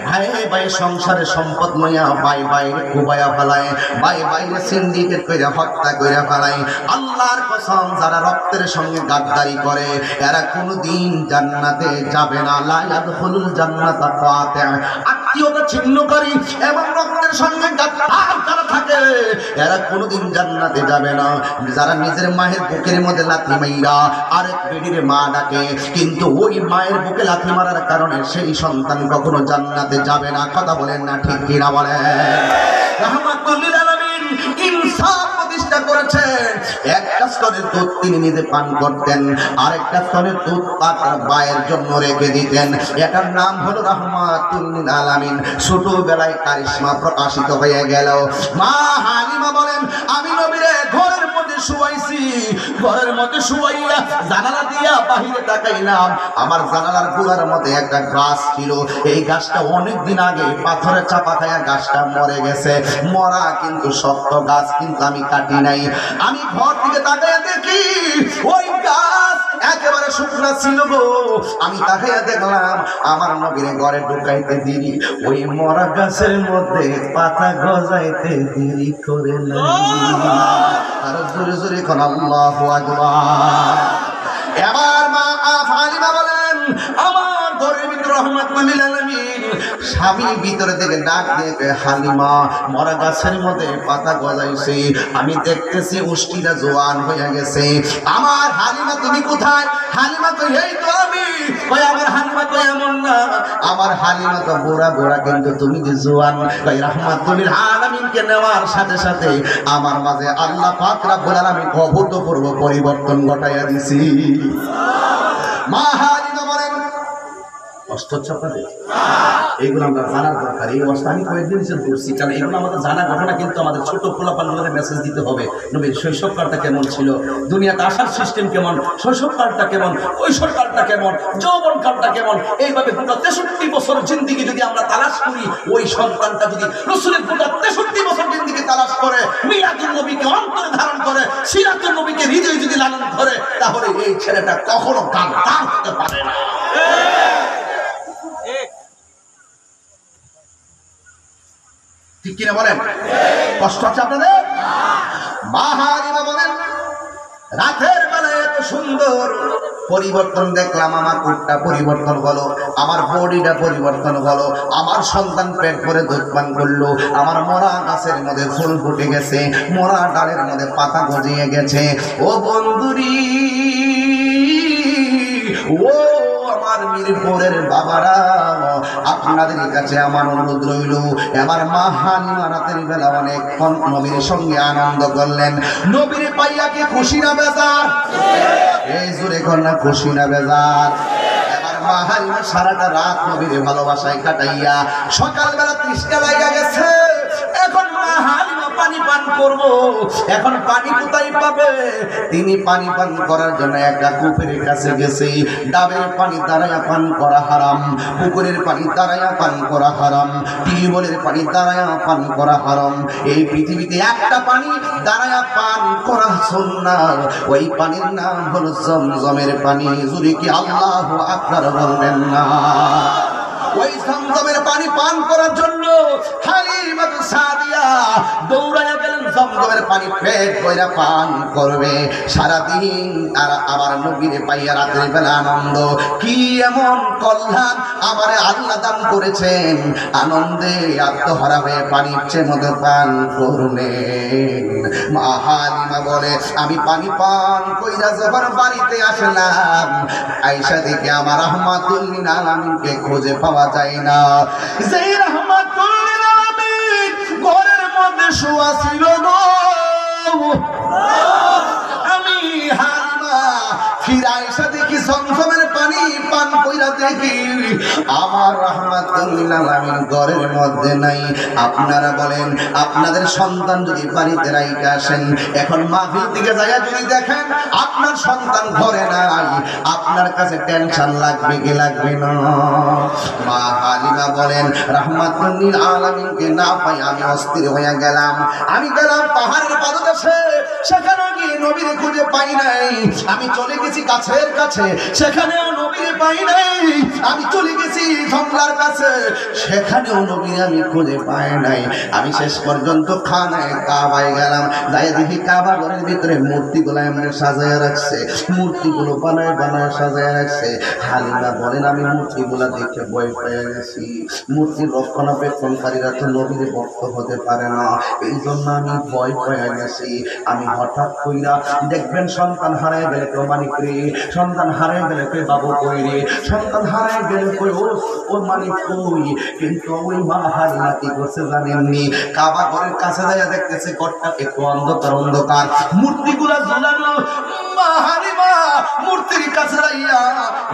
ভাইয়ে ভাই সংসারে সম্পদ লইয়া ভাই ভাইয়ের খুবাইয়া ফেলায়, ভাই ভাইয়ের সিন্ডিকেট কইরা হত্যা কইরা ফেলায়। আল্লাহর কসম, যারা রক্তের সঙ্গে গাদ্দারি করে এরা কোনোদিন জান্নাতে যাবে না। লা ইয়াদখুলুল জান্নাতা কাতিআ। আত্মীয়তা ছিন্নকারী এবং রক্তের সঙ্গে গাদ্দার যারা থাকে এরা কোনোদিন জান্নাতে যাবে না। যারা নিজের মায়ের বুকের মধ্যে লাথি মাইরা আরেক বেডির মা ডাকে, কিন্তু ওই মায়ের বুকে লাথি মারার কারণে সেই সন্তান কখনো জান্নাতে যাবে না। কথা বলেন না ঠিক কিনা বলেন? রাহমাতুল লিল আলামিন ইনসাফ প্রতিষ্ঠা করেছেন। একটা স্তনের দুধ তিনি নিজে পান করতেন, আরেকটা স্তনের দুধ তার ভাইয়ের জন্য রেখে দিতেন। এটার নাম হলো রাহমাতুল লিল আলামিন। ছোটবেলায় কারিশমা প্রকাশিত হয়ে গেল। মা হালিমা বলেন, আমি নবীর ঘরের মধ্যে শুয়াইছি, ঘরের মধ্যে শুয়াইয়া জানালা দিয়া বাহিরে তাকাইলাম, আমার জানালার গোড়ার মধ্যে একটা গাছ ছিল। এই গাছটা অনেকদিন আগে পাথরে চাপা খায়া গাছটা মরে গেছে, মরা কিন্তু শক্ত গাছ, কিন্তু আমি কাটি নাই। আমি ঘর থেকে তাকাইয়া দেখি ওই গাছ একেবারে শুকনা ছিল গো। আমি তাকাইয়া দেখলাম আমার নবীর ঘরে ঢুকাইতে দেরি, ওই মরা গাছের মধ্যে পাতা গজাইতে দেরি করে না। আর জোরে জোরে কোন আল্লাহু আকবার। এবার মা ফালিমা বলেন, আমার ঘরের ভিতর রহমাতুল লিল আলামিন স্বামী ভিতরে থেকে ডাক দিয়ে, হালিমা মরা গাছের মধ্যে পাতা গজাইছে, আমি দেখতেছি উষ্টিরা জোয়ান হয়ে গেছে। আমার হালিমা তুমি কোথায়? হালিমা তো এই তো আমি। কই আমার হালিমা তো এমন না, আমার হালিমা তো বুড়া বুড়া, কিন্তু তুমি যে জোয়ান। কই রহমাতুল লিল আলামিনকে নেওয়ার সাথে সাথে আমার মাঝে আল্লাহ পাক রব্বুল আলামিন অভূতপূর্ব পরিবর্তন ঘটাইয়া দিছি। মা হালিমা বলেন, কষ্ট হচ্ছে আপনাদের? এইগুলো আমরা জানার দরকার। এই অবস্থা আমি কয়েকদিন বলছি, কারণ এগুলো আমাদের জানা ঘটনা, কিন্তু আমাদের ছোট পোলাপানদের মেসেজ দিতে হবে। নবীর শৈশবকালটা কেমন ছিল, দুনিয়াতে আসার সিস্টেম কেমন, শৈশবকালটা কেমন, কৈশোরকালটা কেমন, যৌবনকালটা কেমন, এইভাবে গোটা 63 বছর জিন্দিগি যদি আমরা তালাশ করি, ওই সন্তানটা যদি রসুলের গোটা 63 বছর জিন্দিগি তালাশ করে, মিলাদুন নবীকে অন্তরে ধারণ করে, সিরাতুন নবীকে হৃদয়ে যদি লালন করে, তাহলে এই ছেলেটা কখনো গাদ্দার হতে পারে না। ঠিক কিনা বলেন? কষ্ট হচ্ছে আপনাদের? মা হালিমা বলেন, রাতের বেলায় এত সুন্দর পরিবর্তন দেখলাম, আমার কুটটা পরিবর্তন হলো, আমার বডিটা পরিবর্তন হলো, আমার সন্তান পেট ভরে দুধ পান করলো, আমার মরা গাছের মধ্যে ফুল ফুটে গেছে, মরা ডালের মধ্যে পাতা গজিয়ে গেছে। ও বন্ধুরি, ও আমার মিরপুরের বাবারা, আপনাদের কাছে আমার অনুরোধ রইল, আমার মা হালিমা রাতের বেলা অনেকক্ষণ নবীর সঙ্গে আনন্দ করলেন। নবীর পাইয়া কি খুশি না বেজার? এই জোরে কন্যা খুশি না বেজার? মা হালিমা সারাটা রাত নবীর ভালোবাসায় কাটাইয়া সকালবেলা তৃষ্ণা লাগা গেছে। এখন মা হালিমা পানি পান করবো, এখন পানি কোথায় পাবে? তিনি পানি পান করার জন্য একটা কূপের কাছে গেছে। ডাবের পানি দাঁড়াইয়া পান করা হারাম, পুকুরের পানি দাঁড়াইয়া পান করা হারাম, টিউবওয়েলের পানি দাঁড়াইয়া পান করা হারাম। এই পৃথিবীতে একটা পানি দাঁড়াইয়া পান করা সুন্নাত, ওই পানির নাম হলো জমজমের পানি। জুরে কি আল্লাহু আকবার বলবেন না? ওই জমজমের পানি পান করার জন্য হালিমা সাদিয়া দৌড়াইয়া গেলেন। জমজমের পানি পেট ভরে পান করবে সারাদিন। আর আমার নবীরে পাইয়া রাতের বেলা আনন্দ, কি এমন কল্যাণ আমারে আল্লাহ দান করেছেন। আনন্দে আত্মহারা হয়ে পানির চেয়ে মধ্যে পান করলেন। মা হালিমা বলে, আমি পানি পান কইরা যখন বাড়িতে আসলাম, আয়েশা দেখে আমার রহমাতুল লিল আলামিনকে খুঁজে পাওয়া যায় না। যেই রহমাতুল লিল আলামিন ঘরের মধ্যে শোয়া ছিল গো, আমি হালিমা ফিরে আয়েশা দেখি জমজমের পানি পান কইরা দেখি আমার রহমাতুল লিল আলামিন ঘরের মধ্যে নাই। আপনারা বলেন, আপনাদের সন্তান যদি বাড়িতে রাইখা আসেন, এখন মাহফিল দিকে যাইয়া যদি দেখেন আপনার সন্তান ঘরে নাই, আপনার কাছে টেনশন লাগবে কি লাগবে না? মা হালিমা বলেন, রহমাতুল লিল আলামিনকে না পাই আমি অস্থির হয়ে গেলাম। আমি গেলাম পাহাড়ের পাদদেশে, সেখানে গিয়ে নবীর খুঁজে পাই নাই। আমি চলে গেছি গাছের কাছে, সেখানেও নবীর পাই নাই। আমি চলে গেছি জঙ্গলার কাছে, সেখানেও নবীর আমি খুঁজে পাই নাই। আমি শেষ পর্যন্ত খানায় কাবায় গেলাম, যাই দেখি কাবা ঘরের ভিতরে মূর্তিগুলো এমনি সাজায় রাখছে, মূর্তিগুলো বানায় বানায় সাজায় রাখছে। হালিমা বলেন, আমি মূর্তিগুলো দেখে ভয় পেয়ে গেছি। মূর্তির রক্ষণাবেক্ষণকারীরা তো নবীর ভক্ত হতে পারে না, এই জন্য আমি ভয় পেয়ে গেছি। আমি হঠাৎ কইরা দেখবেন সন্তান হারায় গেলে কেউ মানিক রে, সন্তান হারায় গেলে কেউ বাবু কই রে, সন্তান হারায় গেলে কই ও মানিক কই। কিন্তু ওই মা হালিমা কি করছে জানেননি? কাবা ঘরের কাছে যাইয়া দেখতেছে ঘরটা একটু অন্ধকার অন্ধকার, মূর্তিগুলা ঝুলানো। মা হালিমা মূর্তির কাছে যাইয়া,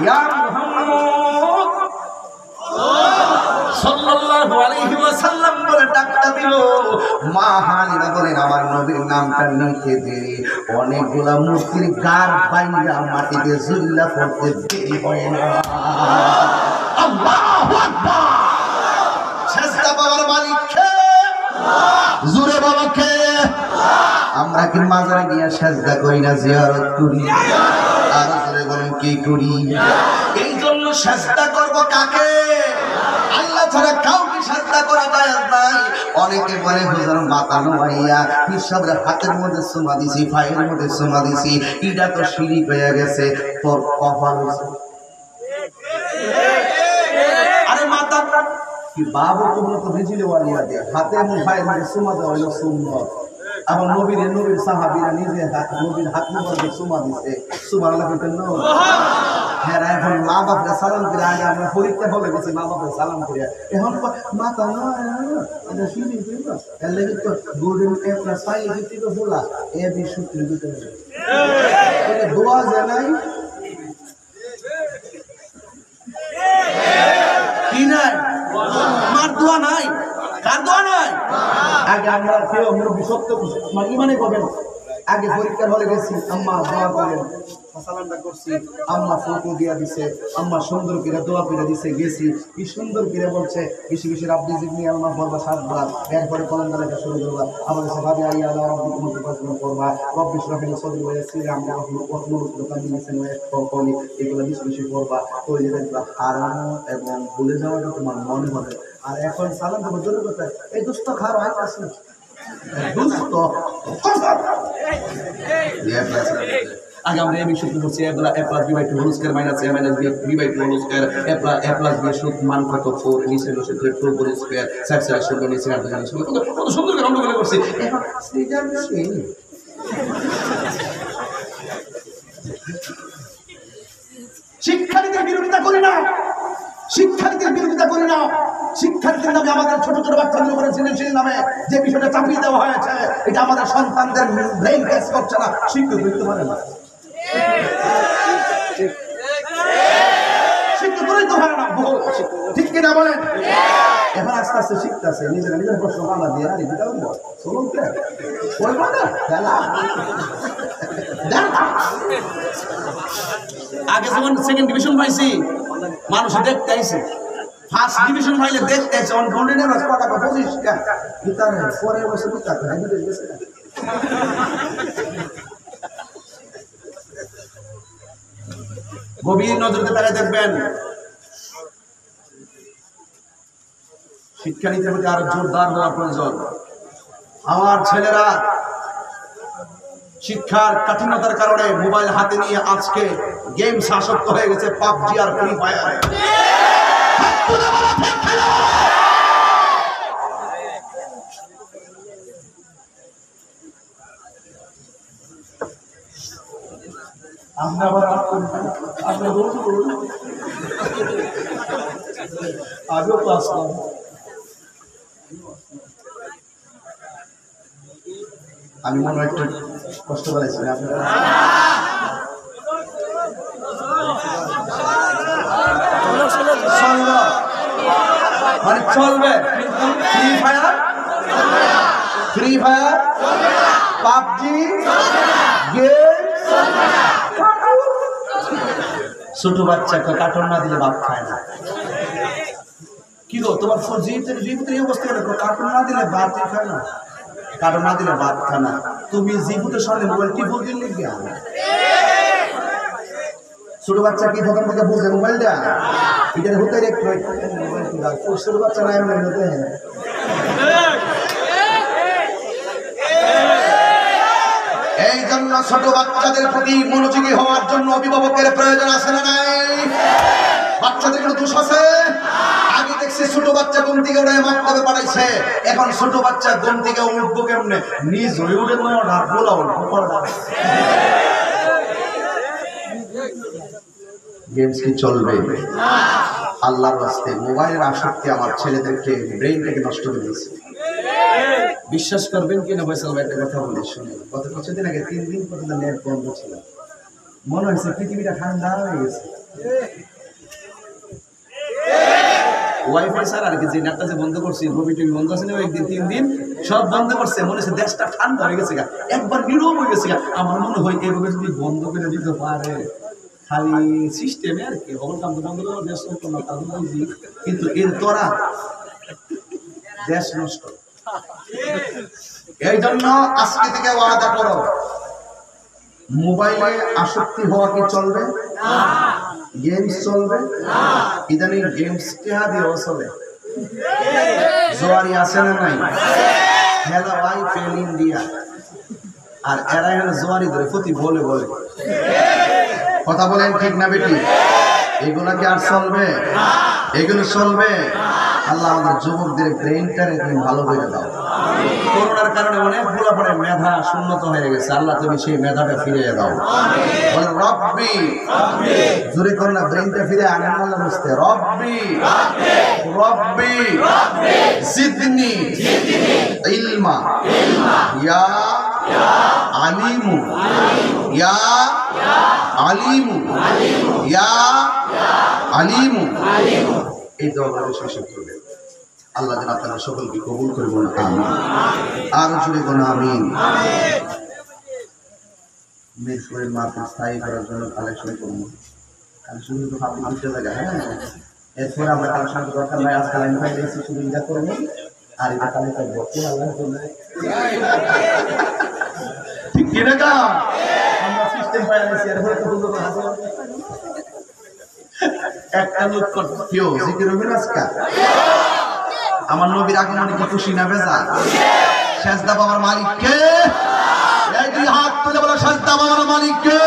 ইয়া মুহাম্মদ সাল্লাল্লাহু আলাইহি ওয়াসাল্লাম বলে ডাকটা দিল। মা হালিমা বলেন আমার নবীর নামটা নিতে দেরি, অনেকগুলা মূর্তির গার বাইরা মাটিতে ঝুল্লা পড়তে দেরি হয় না। আল্লাহু আকবার। সেজদা পাওয়ার মালিক কে? জোরে বলো কে? আমরা কি মাজারে গিয়ে সেজদা করি না, জিয়ারত করি? আর জোরে বলেন কি করি? এই জন্য সেজদা করব কাকে? আল্লাহ ছাড়া কাউকে সেজদা করা যায় নাই। অনেকে বলে হুজুর মাথা নোয়াইয়া হিসাবের হাতের মধ্যে চুমা দিছি, পায়ের মধ্যে চুমা দিছি, এটা তো শিরিক হয়ে গেছে। তোর কপাল আরে মাথা কি বাবু, তোমরা তো ভিজিলে ওয়ালিয়া দিয়ে হাতে এবং পায়ের মধ্যে চুমা দেওয়া হইলো সুন্নত। আবার নবীর সাহাবীরা নিজে নবীর হাত মুবারকে চুমা দিছে, সুবহানাল্লাহ বলতেন না? হ্যাঁ, এখন মা বাপরে সালাম করে, আগে আমরা পরীক্ষা হলে গেছি মা বাপরে সালাম করে, এখন মাথা না এটা শুনি তো এর লাগি তো গোল্ডেন একটা সাই দিতে তো বলা এ বিশুদ্ধ দিতে হবে। এটা দোয়া জানাই কি নাই, মার দোয়া নাই, কার দোয়া নাই। আগে আমরা কেউ মুরব্বী সত্য মানে ইমানে করবেন, আগে পরীক্ষার হলে গেছি, আম্মা দোয়া করেন, সালামটা করছি, আম্মা ফটো দিয়া দিছে, আম্মা সুন্দর করে দোয়া করে দিছে, গেছি কি সুন্দর করে বলছে বেশি বেশি রাব্বি জিবনি আল্লাহ পড়বা 7 বার, এরপরে কলম লেখা শুরু করবা, আমাদের সাহাবী আইয়া আল্লাহ রাব্বিকুম মুতাফাসসিল করবা, রব্বি ইশরাহ লি সাদরি ওয়া ইয়াসসির লি আমরি ওয়াহলুল উকদাতাম মিন লিসানি ইয়াফকাহু এগুলো বেশি বেশি করবা, কইলে দেখবা হারানো এবং ভুলে যাওয়াটা তোমার মনে হবে। আর এখন সালাম তো জোরে কথা, এই দোস্ত খারাপ আছে দোস্ত আগে আমরা এই সূত্র করছি a plus b by 2 whole square minus a minus b by 2 whole square a plus b সূত্র মান কত 4 নিচে বসে 2 whole square সাইড সাইড সূত্র নিচে আর দুটো সূত্র কত সুন্দর করে আমরা করছি। এখন সৃজন সেই শিক্ষার্থীদের বিরোধিতা করি না, শিক্ষার্থীদের বিরোধিতা করি না। শিক্ষার্থীদের নামে আমাদের ছোট ছোট বাচ্চাদের উপরে সৃজনশীল নামে যে বিষয়টা চাপিয়ে দেওয়া হয়েছে, এটা আমাদের সন্তানদের ব্রেইন কাজ করছে না, শিক্ষক করতে পারে না, শিক্ষক করেই তো পারে না, ঠিক কিনা বলেন? এখন আস্তে আস্তে শিখতেছে, নিজেরা নিজের প্রশ্ন বাংলা দিয়ে আর এটা বলবো চলুন কে বলবো না। আগে যখন সেকেন্ড ডিভিশন পাইছি মানুষ দেখতে আইছে, ফার্স্ট ডিভিশন পাইলে দেখতে আইছে, অন গোল্ডেনের কটা 25 টা গিটার পরে বসে গিটার হাইবে গেছে। গভীর নজরে তাকায় দেখবেন শিক্ষানীতির প্রতি আরো জোরদার হওয়া প্রয়োজন। আমার ছেলেরা শিক্ষার কঠিনতার কারণে মোবাইল হাতে নিয়ে আজকে গেমস আসক্ত হয়ে গেছে, পাবজি আর ফ্রি ফায়ার। আমরা আবার আগেও তো আসলাম, আমি মনে হয় একটু কষ্ট করেছি আপনারা মানে চলবে। ফ্রি ফায়ার পাবজি গেম, ছোট বাচ্চাকে কার্টুন না দিলে ভাত খায় না। কি গো তোমার জীবিতের এই অবস্থা দেখো, কার্টুন না দিলে ভাত খায় না, কার্টুন না দিলে ভাত খায় না। তুমি জীবিতের সামনে মোবাইল টিপো দিলে গিয়া ছোট বাচ্চা কি প্রথম থেকে বুঝে মোবাইলটা এটা হতে ছোট বাচ্চা না এমন হতে। এই জন্য ছোট বাচ্চাদের প্রতি মনোযোগী হওয়ার জন্য অভিভাবকের প্রয়োজন আছে না নাই? বাচ্চাদের কোনো দোষ আছে? আগে দেখছি ছোট বাচ্চা ঘুম থেকে উঠে মাকতাবে পাঠাইছে, এখন ছোট বাচ্চা ঘুম থেকে উঠবো কেমনে, নিজ হয়ে উঠে বলা উঠবো। গেমস কি চলবে? আল্লাহর রাস্তায় মোবাইলের আসক্তি আমার ছেলেদেরকে ব্রেইনটাকে নষ্ট করে দিয়েছে। বিশ্বাস করবেন কিনা ফয়সাল ভাই, একটা কথা বলি শুনে। গত কিছুদিন আগে 3 দিন পর্যন্ত নেট বন্ধ ছিল, মনে হয়েছে পৃথিবীটা ঠান্ডা হয়ে গেছে। ওয়াইফাই ছাড়া আর কি যে নেটটা যে বন্ধ করছি মুভি টিভি বন্ধ আছে না একদিন 3 দিন সব বন্ধ করছে মনে হচ্ছে দেশটা ঠান্ডা হয়ে গেছে একবার নীরব হয়ে গেছে আমার মনে হয় এইভাবে যদি বন্ধ করে দিতে পারে খালি সিস্টেমে আর কি খবর কাম বন্ধ করে দেশ চলতো না তার বুঝি কিন্তু এর তোরা দেশ নষ্ট এই জন্য আজকে থেকে ওয়াদা করো মোবাইলে আসক্তি হওয়া কি চলবে না গেমস চলবে না ইদানিং গেমস টিহা দিও চলে জোয়ারি আছে না নাই হেলো আই ফেল ইন্ডিয়া আর এরা হলো জোয়ারি ধরে প্রতি বলে বলে কথা বলেন ঠিক না বেটি এগুলা কি আর চলবে না এগুলো চলবে আল্লাহ আমাদের যুবকদের ব্রেইনটারে তুমি ভালো করে দাও করোনার কারণে অনেক পোলাপানের মেধা শূন্যত হয়ে গেছে আল্লাহ তুমি সেই মেধাটা ফিরিয়ে দাও বলে রব্বি জোরে করো না ব্রেইনটা ফিরে আনেন আল্লাহ বুঝতে রব্বি রব্বি জিদনি ইলমা ইয়া আলিমু ইয়া আলিমু ইয়া আলিমু এই দোয়া শেষ করবে আল্লাহ যেন আপনারা সকলকে কবুল করে বলুন আমিন আর জুড়ে বলুন আমিন মিরপুরের মার্কেট স্থায়ী করার জন্য কালেকশন করবো কালেকশন কিন্তু আপনি দুটো জায়গা হ্যাঁ এরপরে আমরা কালেকশন দরকার নাই আজকাল আমি পাইলে শুধু ইনজয় করবো আর এটা কালে করবো কি আল্লাহ বলে ঠিক কিনা গা আমরা সিস্টেম পাই আছি এরপরে তো বুঝবো হাতে একটা লোক করতে কেউ জিকির হবে আজকা আমার নবীর আগমনে কি খুশি না বেজা সেজদা বাবার মালিক কে এই দুই হাত তুলে বলো সেজদা বাবার মালিক কে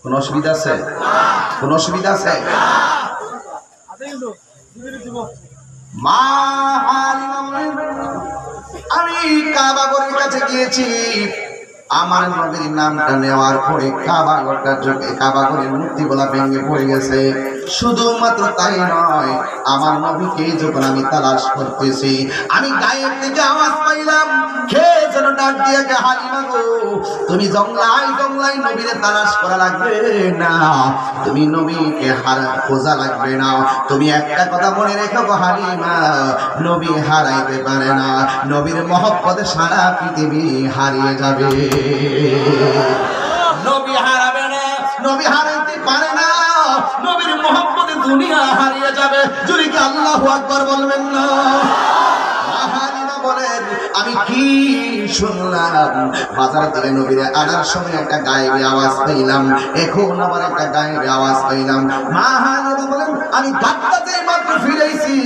কোন অসুবিধা আছে কোন অসুবিধা আছে মা আমি কাবা ঘরের কাছে গিয়েছি আমার নবীর নামটা নেওয়ার পরে কাবা ঘরের মূর্তিগুলা ভেঙে পড়ে গেছে শুধুমাত্র তাই নয় আমার নবীকে যখন আমি তালাশ করতেছি আমি গায়ের থেকে আওয়াজ পাইলাম কে যেন ডাক দিয়ে হালিমা গো তুমি জংলায় জংলায় নবীরে তালাশ করা লাগবে না তুমি নবীকে খোঁজা লাগবে না তুমি একটা কথা মনে রেখো গো হালিমা নবী হারাইতে পারে না নবীর মহব্বতে সারা পৃথিবী হারিয়ে যাবে নবী হারাবে না নবী হারাইতে পারে না নবীর মহব্বতে দুনিয়া হারিয়ে যাবে যদি কি আল্লাহু আকবার বলবেন না হালিমা বলেন আমি কি শুনলাম বাজার থেকে নবীরে আনার সময় একটা গায়েবী আওয়াজ পাইলাম এখন আবার একটা গায়েবী আওয়াজ পাইলাম মা হালিমা বলেন আমি গাত্তাতে মাত্র ফিরেছি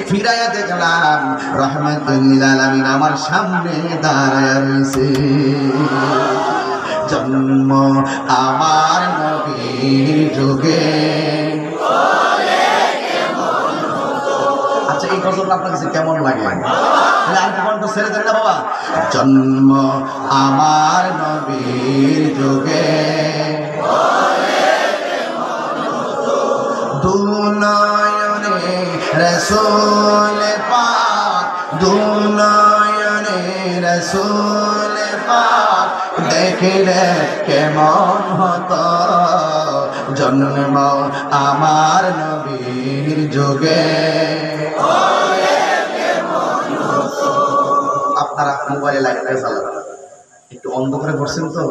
ফিরাইয়া দেখলাম রাহমাতুল লিল আলামিন আমার সামনে দাঁড়ায় রয়েছে জন্ম আমার নবীর যুগে আচ্ছা এই গজলটা আপনার কাছে কেমন লাগে তাহলে আর কণ্ঠ ছেড়ে দেন না বাবা জন্ম আমার নবীর যুগে দুনয়নে রাসূল পাক দুনয়নে রাসূল পাক দেখিলে কেমন হতো জন্ম আমার নবীর যুগে আপনারা মোবাইলে লাইটটা জ্বালান একটু অন্ধকারে বসছেন তো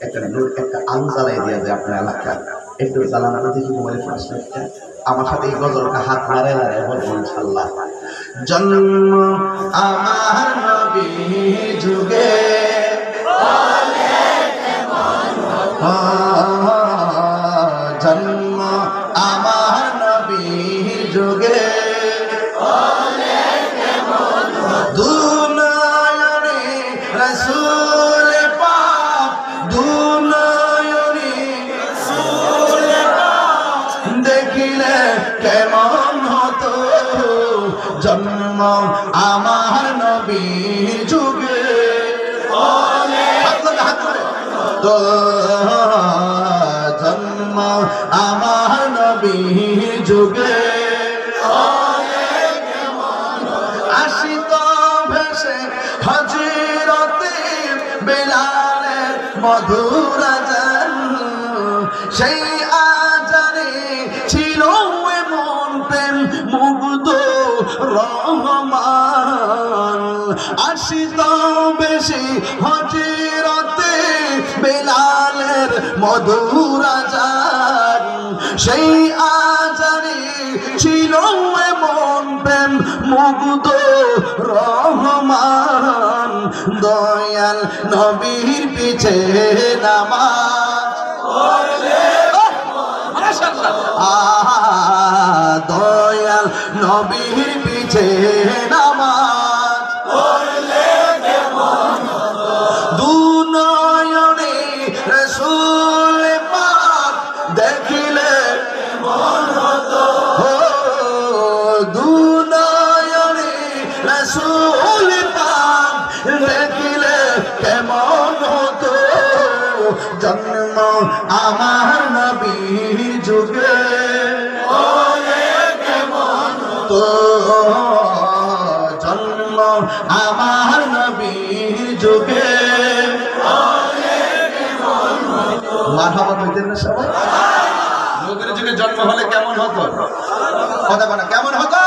একটা আলো জ্বালাই দিয়ে যায় আপনার এলাকায় একটু জ্বালানো দেখি মোবাইলে ফ্ল্যাশ লাইটটা আমার সাথে এই গজলটা হাত লাড়ায় লাড়ায় বলবো ইনশাআল্লাহ জন্ম আমার নবীর যুগে জন্ম আমার নবীর যুগে দুনয়নে রাসূল পাক দুনয়নে রাসূল পাক দেখিলে কেমন হতো জন্ম আমার নবীর যুগে জন্ম আমার নবীর যুগে আসিত ভেসে হযরতে বেলালের মধুর আযান সেই আযানে প্রেম মুগ্ধ রহমান আসিত বেশি হজরতে বেলালের মধুর আজান সেই আজানে ছিল এমন প্রেম মুগ্ধ রহমান দয়াল নবীর পিছে নামাজ দয়াল নবীর পিছে নামাজ দুনয়নে রাসূল পাক দেখিলে দুনয়নে রাসূল পাক দেখিলে কেমন হতো জন্ম আমার নবীর যুগে তো জন্ম আমার নবীর যুগে মারহাবা কইতেন না সবাই নবীর যুগে জন্ম হলে কেমন হতো কথা বলা কেমন হতো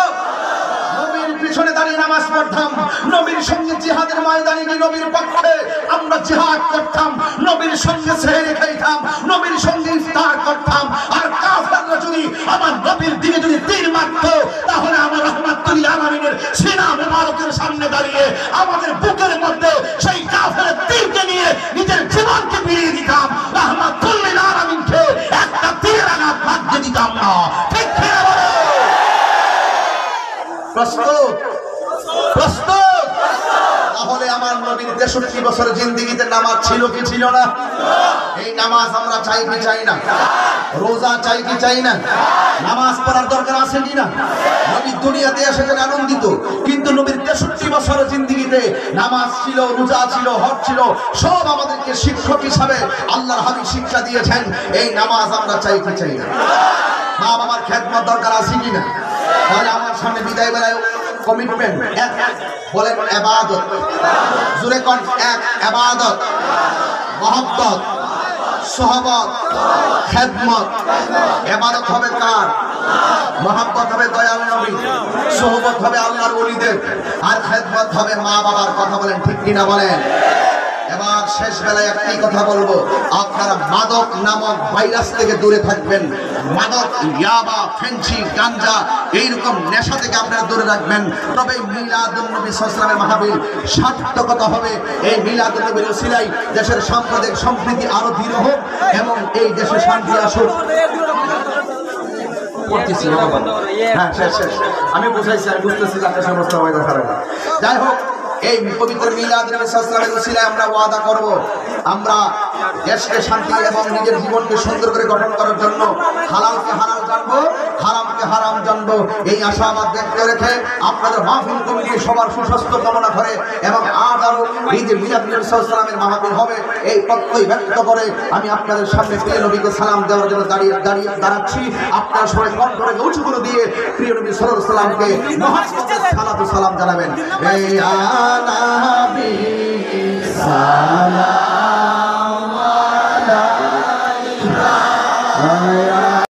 নবীর পিছনে দাঁড়িয়ে নামাজ পড়তাম নবীর সঙ্গে জিহাদের ময়দানে গিয়ে নবীর পক্ষে আমরা জিহাদ করতাম নবীর সঙ্গে সেহরি খাইতাম নবীর সঙ্গে ইফতার করতাম আর কাফেররা যদি আমার নবীর দিকে যদি তীর মারতো তাহলে আমার রহমাতুল আলামিনের সিনা মুবারকের সামনে দাঁড়িয়ে আমাদের বুকের মধ্যে সেই কাফেরের তীরকে নিয়ে নিজের জীবনকে বিলিয়ে দিতাম রহমাতুল আলামিনকে একটা তীর আঘাত লাগতে দিতাম না ঠিক কি না বলো প্রস্তুত প্রস্তুত তাহলে আমার নবীর 63 বছরের জিন্দেগিতে নামাজ ছিল কি ছিল না এই নামাজ আমরা চাই কি চাই না রোজা চাই কি চাই না নামাজ পড়ার দরকার আছে কি না নবী দুনিয়াতে এসেছেন আনন্দিত কিন্তু নবীর 63 বছরের জিন্দেগিতে নামাজ ছিল রোজা ছিল হজ ছিল সব আমাদেরকে শিক্ষক হিসাবে আল্লাহর হাবিব শিক্ষা দিয়েছেন এই নামাজ আমরা চাই কি চাই না মা বাবার খেদমত দরকার আছে কি না তাহলে আমার সামনে বিদায় বেলায় কমিটমেন্ট এক বলেন ইবাদত জোরে কোন এক ইবাদত মহব্বত সোহবত খেদমত ইবাদত হবে কার মহব্বত হবে দয়াল নবী সোহবত হবে আল্লাহর ওলিদের আর খেদমত হবে মা বাবার কথা বলেন ঠিক কি না বলেন এবার শেষ বেলায় একটাই কথা বলবো আপনারা মাদক নামক ভাইরাস থেকে দূরে থাকবেন মাদক ইয়াবা ফেন্সি গাঞ্জা এইরকম নেশা থেকে আপনারা দূরে রাখবেন তবে মিলাদুন নবী সাল্লাল্লাহু আলাইহি ওয়াসাল্লামের মাহফিল সার্থকতা হবে এই মিলাদুন নবীর ওসিলায় দেশের সাম্প্রদায়িক সম্প্রীতি আরো দৃঢ় হোক এবং এই দেশে শান্তি আসুক হ্যাঁ শেষ শেষ আমি বুঝাইছি আমি বুঝতেছি যে আপনার সমস্ত ওয়াদা খারাপ যাই হোক এই পবিত্র মিলাদ নবী সাল্লাল্লাহু আলাইহি ওয়াসাল্লামের আমরা ওয়াদা করব আমরা দেশকে শান্তি এবং নিজের জীবনকে সুন্দর করে গঠন করার জন্য হালালকে হালাল জানবো হারামকে হারাম জানবো এই আশাবাদ ব্যক্ত রেখে আপনাদের মাহফিল কমিটি সবার সুস্বাস্থ্য কামনা করে এবং আবারও এই যে মিলাদ নবী সাল্লাল্লাহু আলাইহি ওয়াসাল্লামের মাহফিল হবে এই প্রত্যয় ব্যক্ত করে আমি আপনাদের সামনে প্রিয় নবীকে সালাম দেওয়ার জন্য দাঁড়াচ্ছি আপনারা সবাই কণ্ঠরে উঁচু করে দিয়ে প্রিয় নবী সাল্লাল্লাহু আলাইহি ওয়াসাল্লামকে মহান সালাতু সালাম জানাবেন এই নবী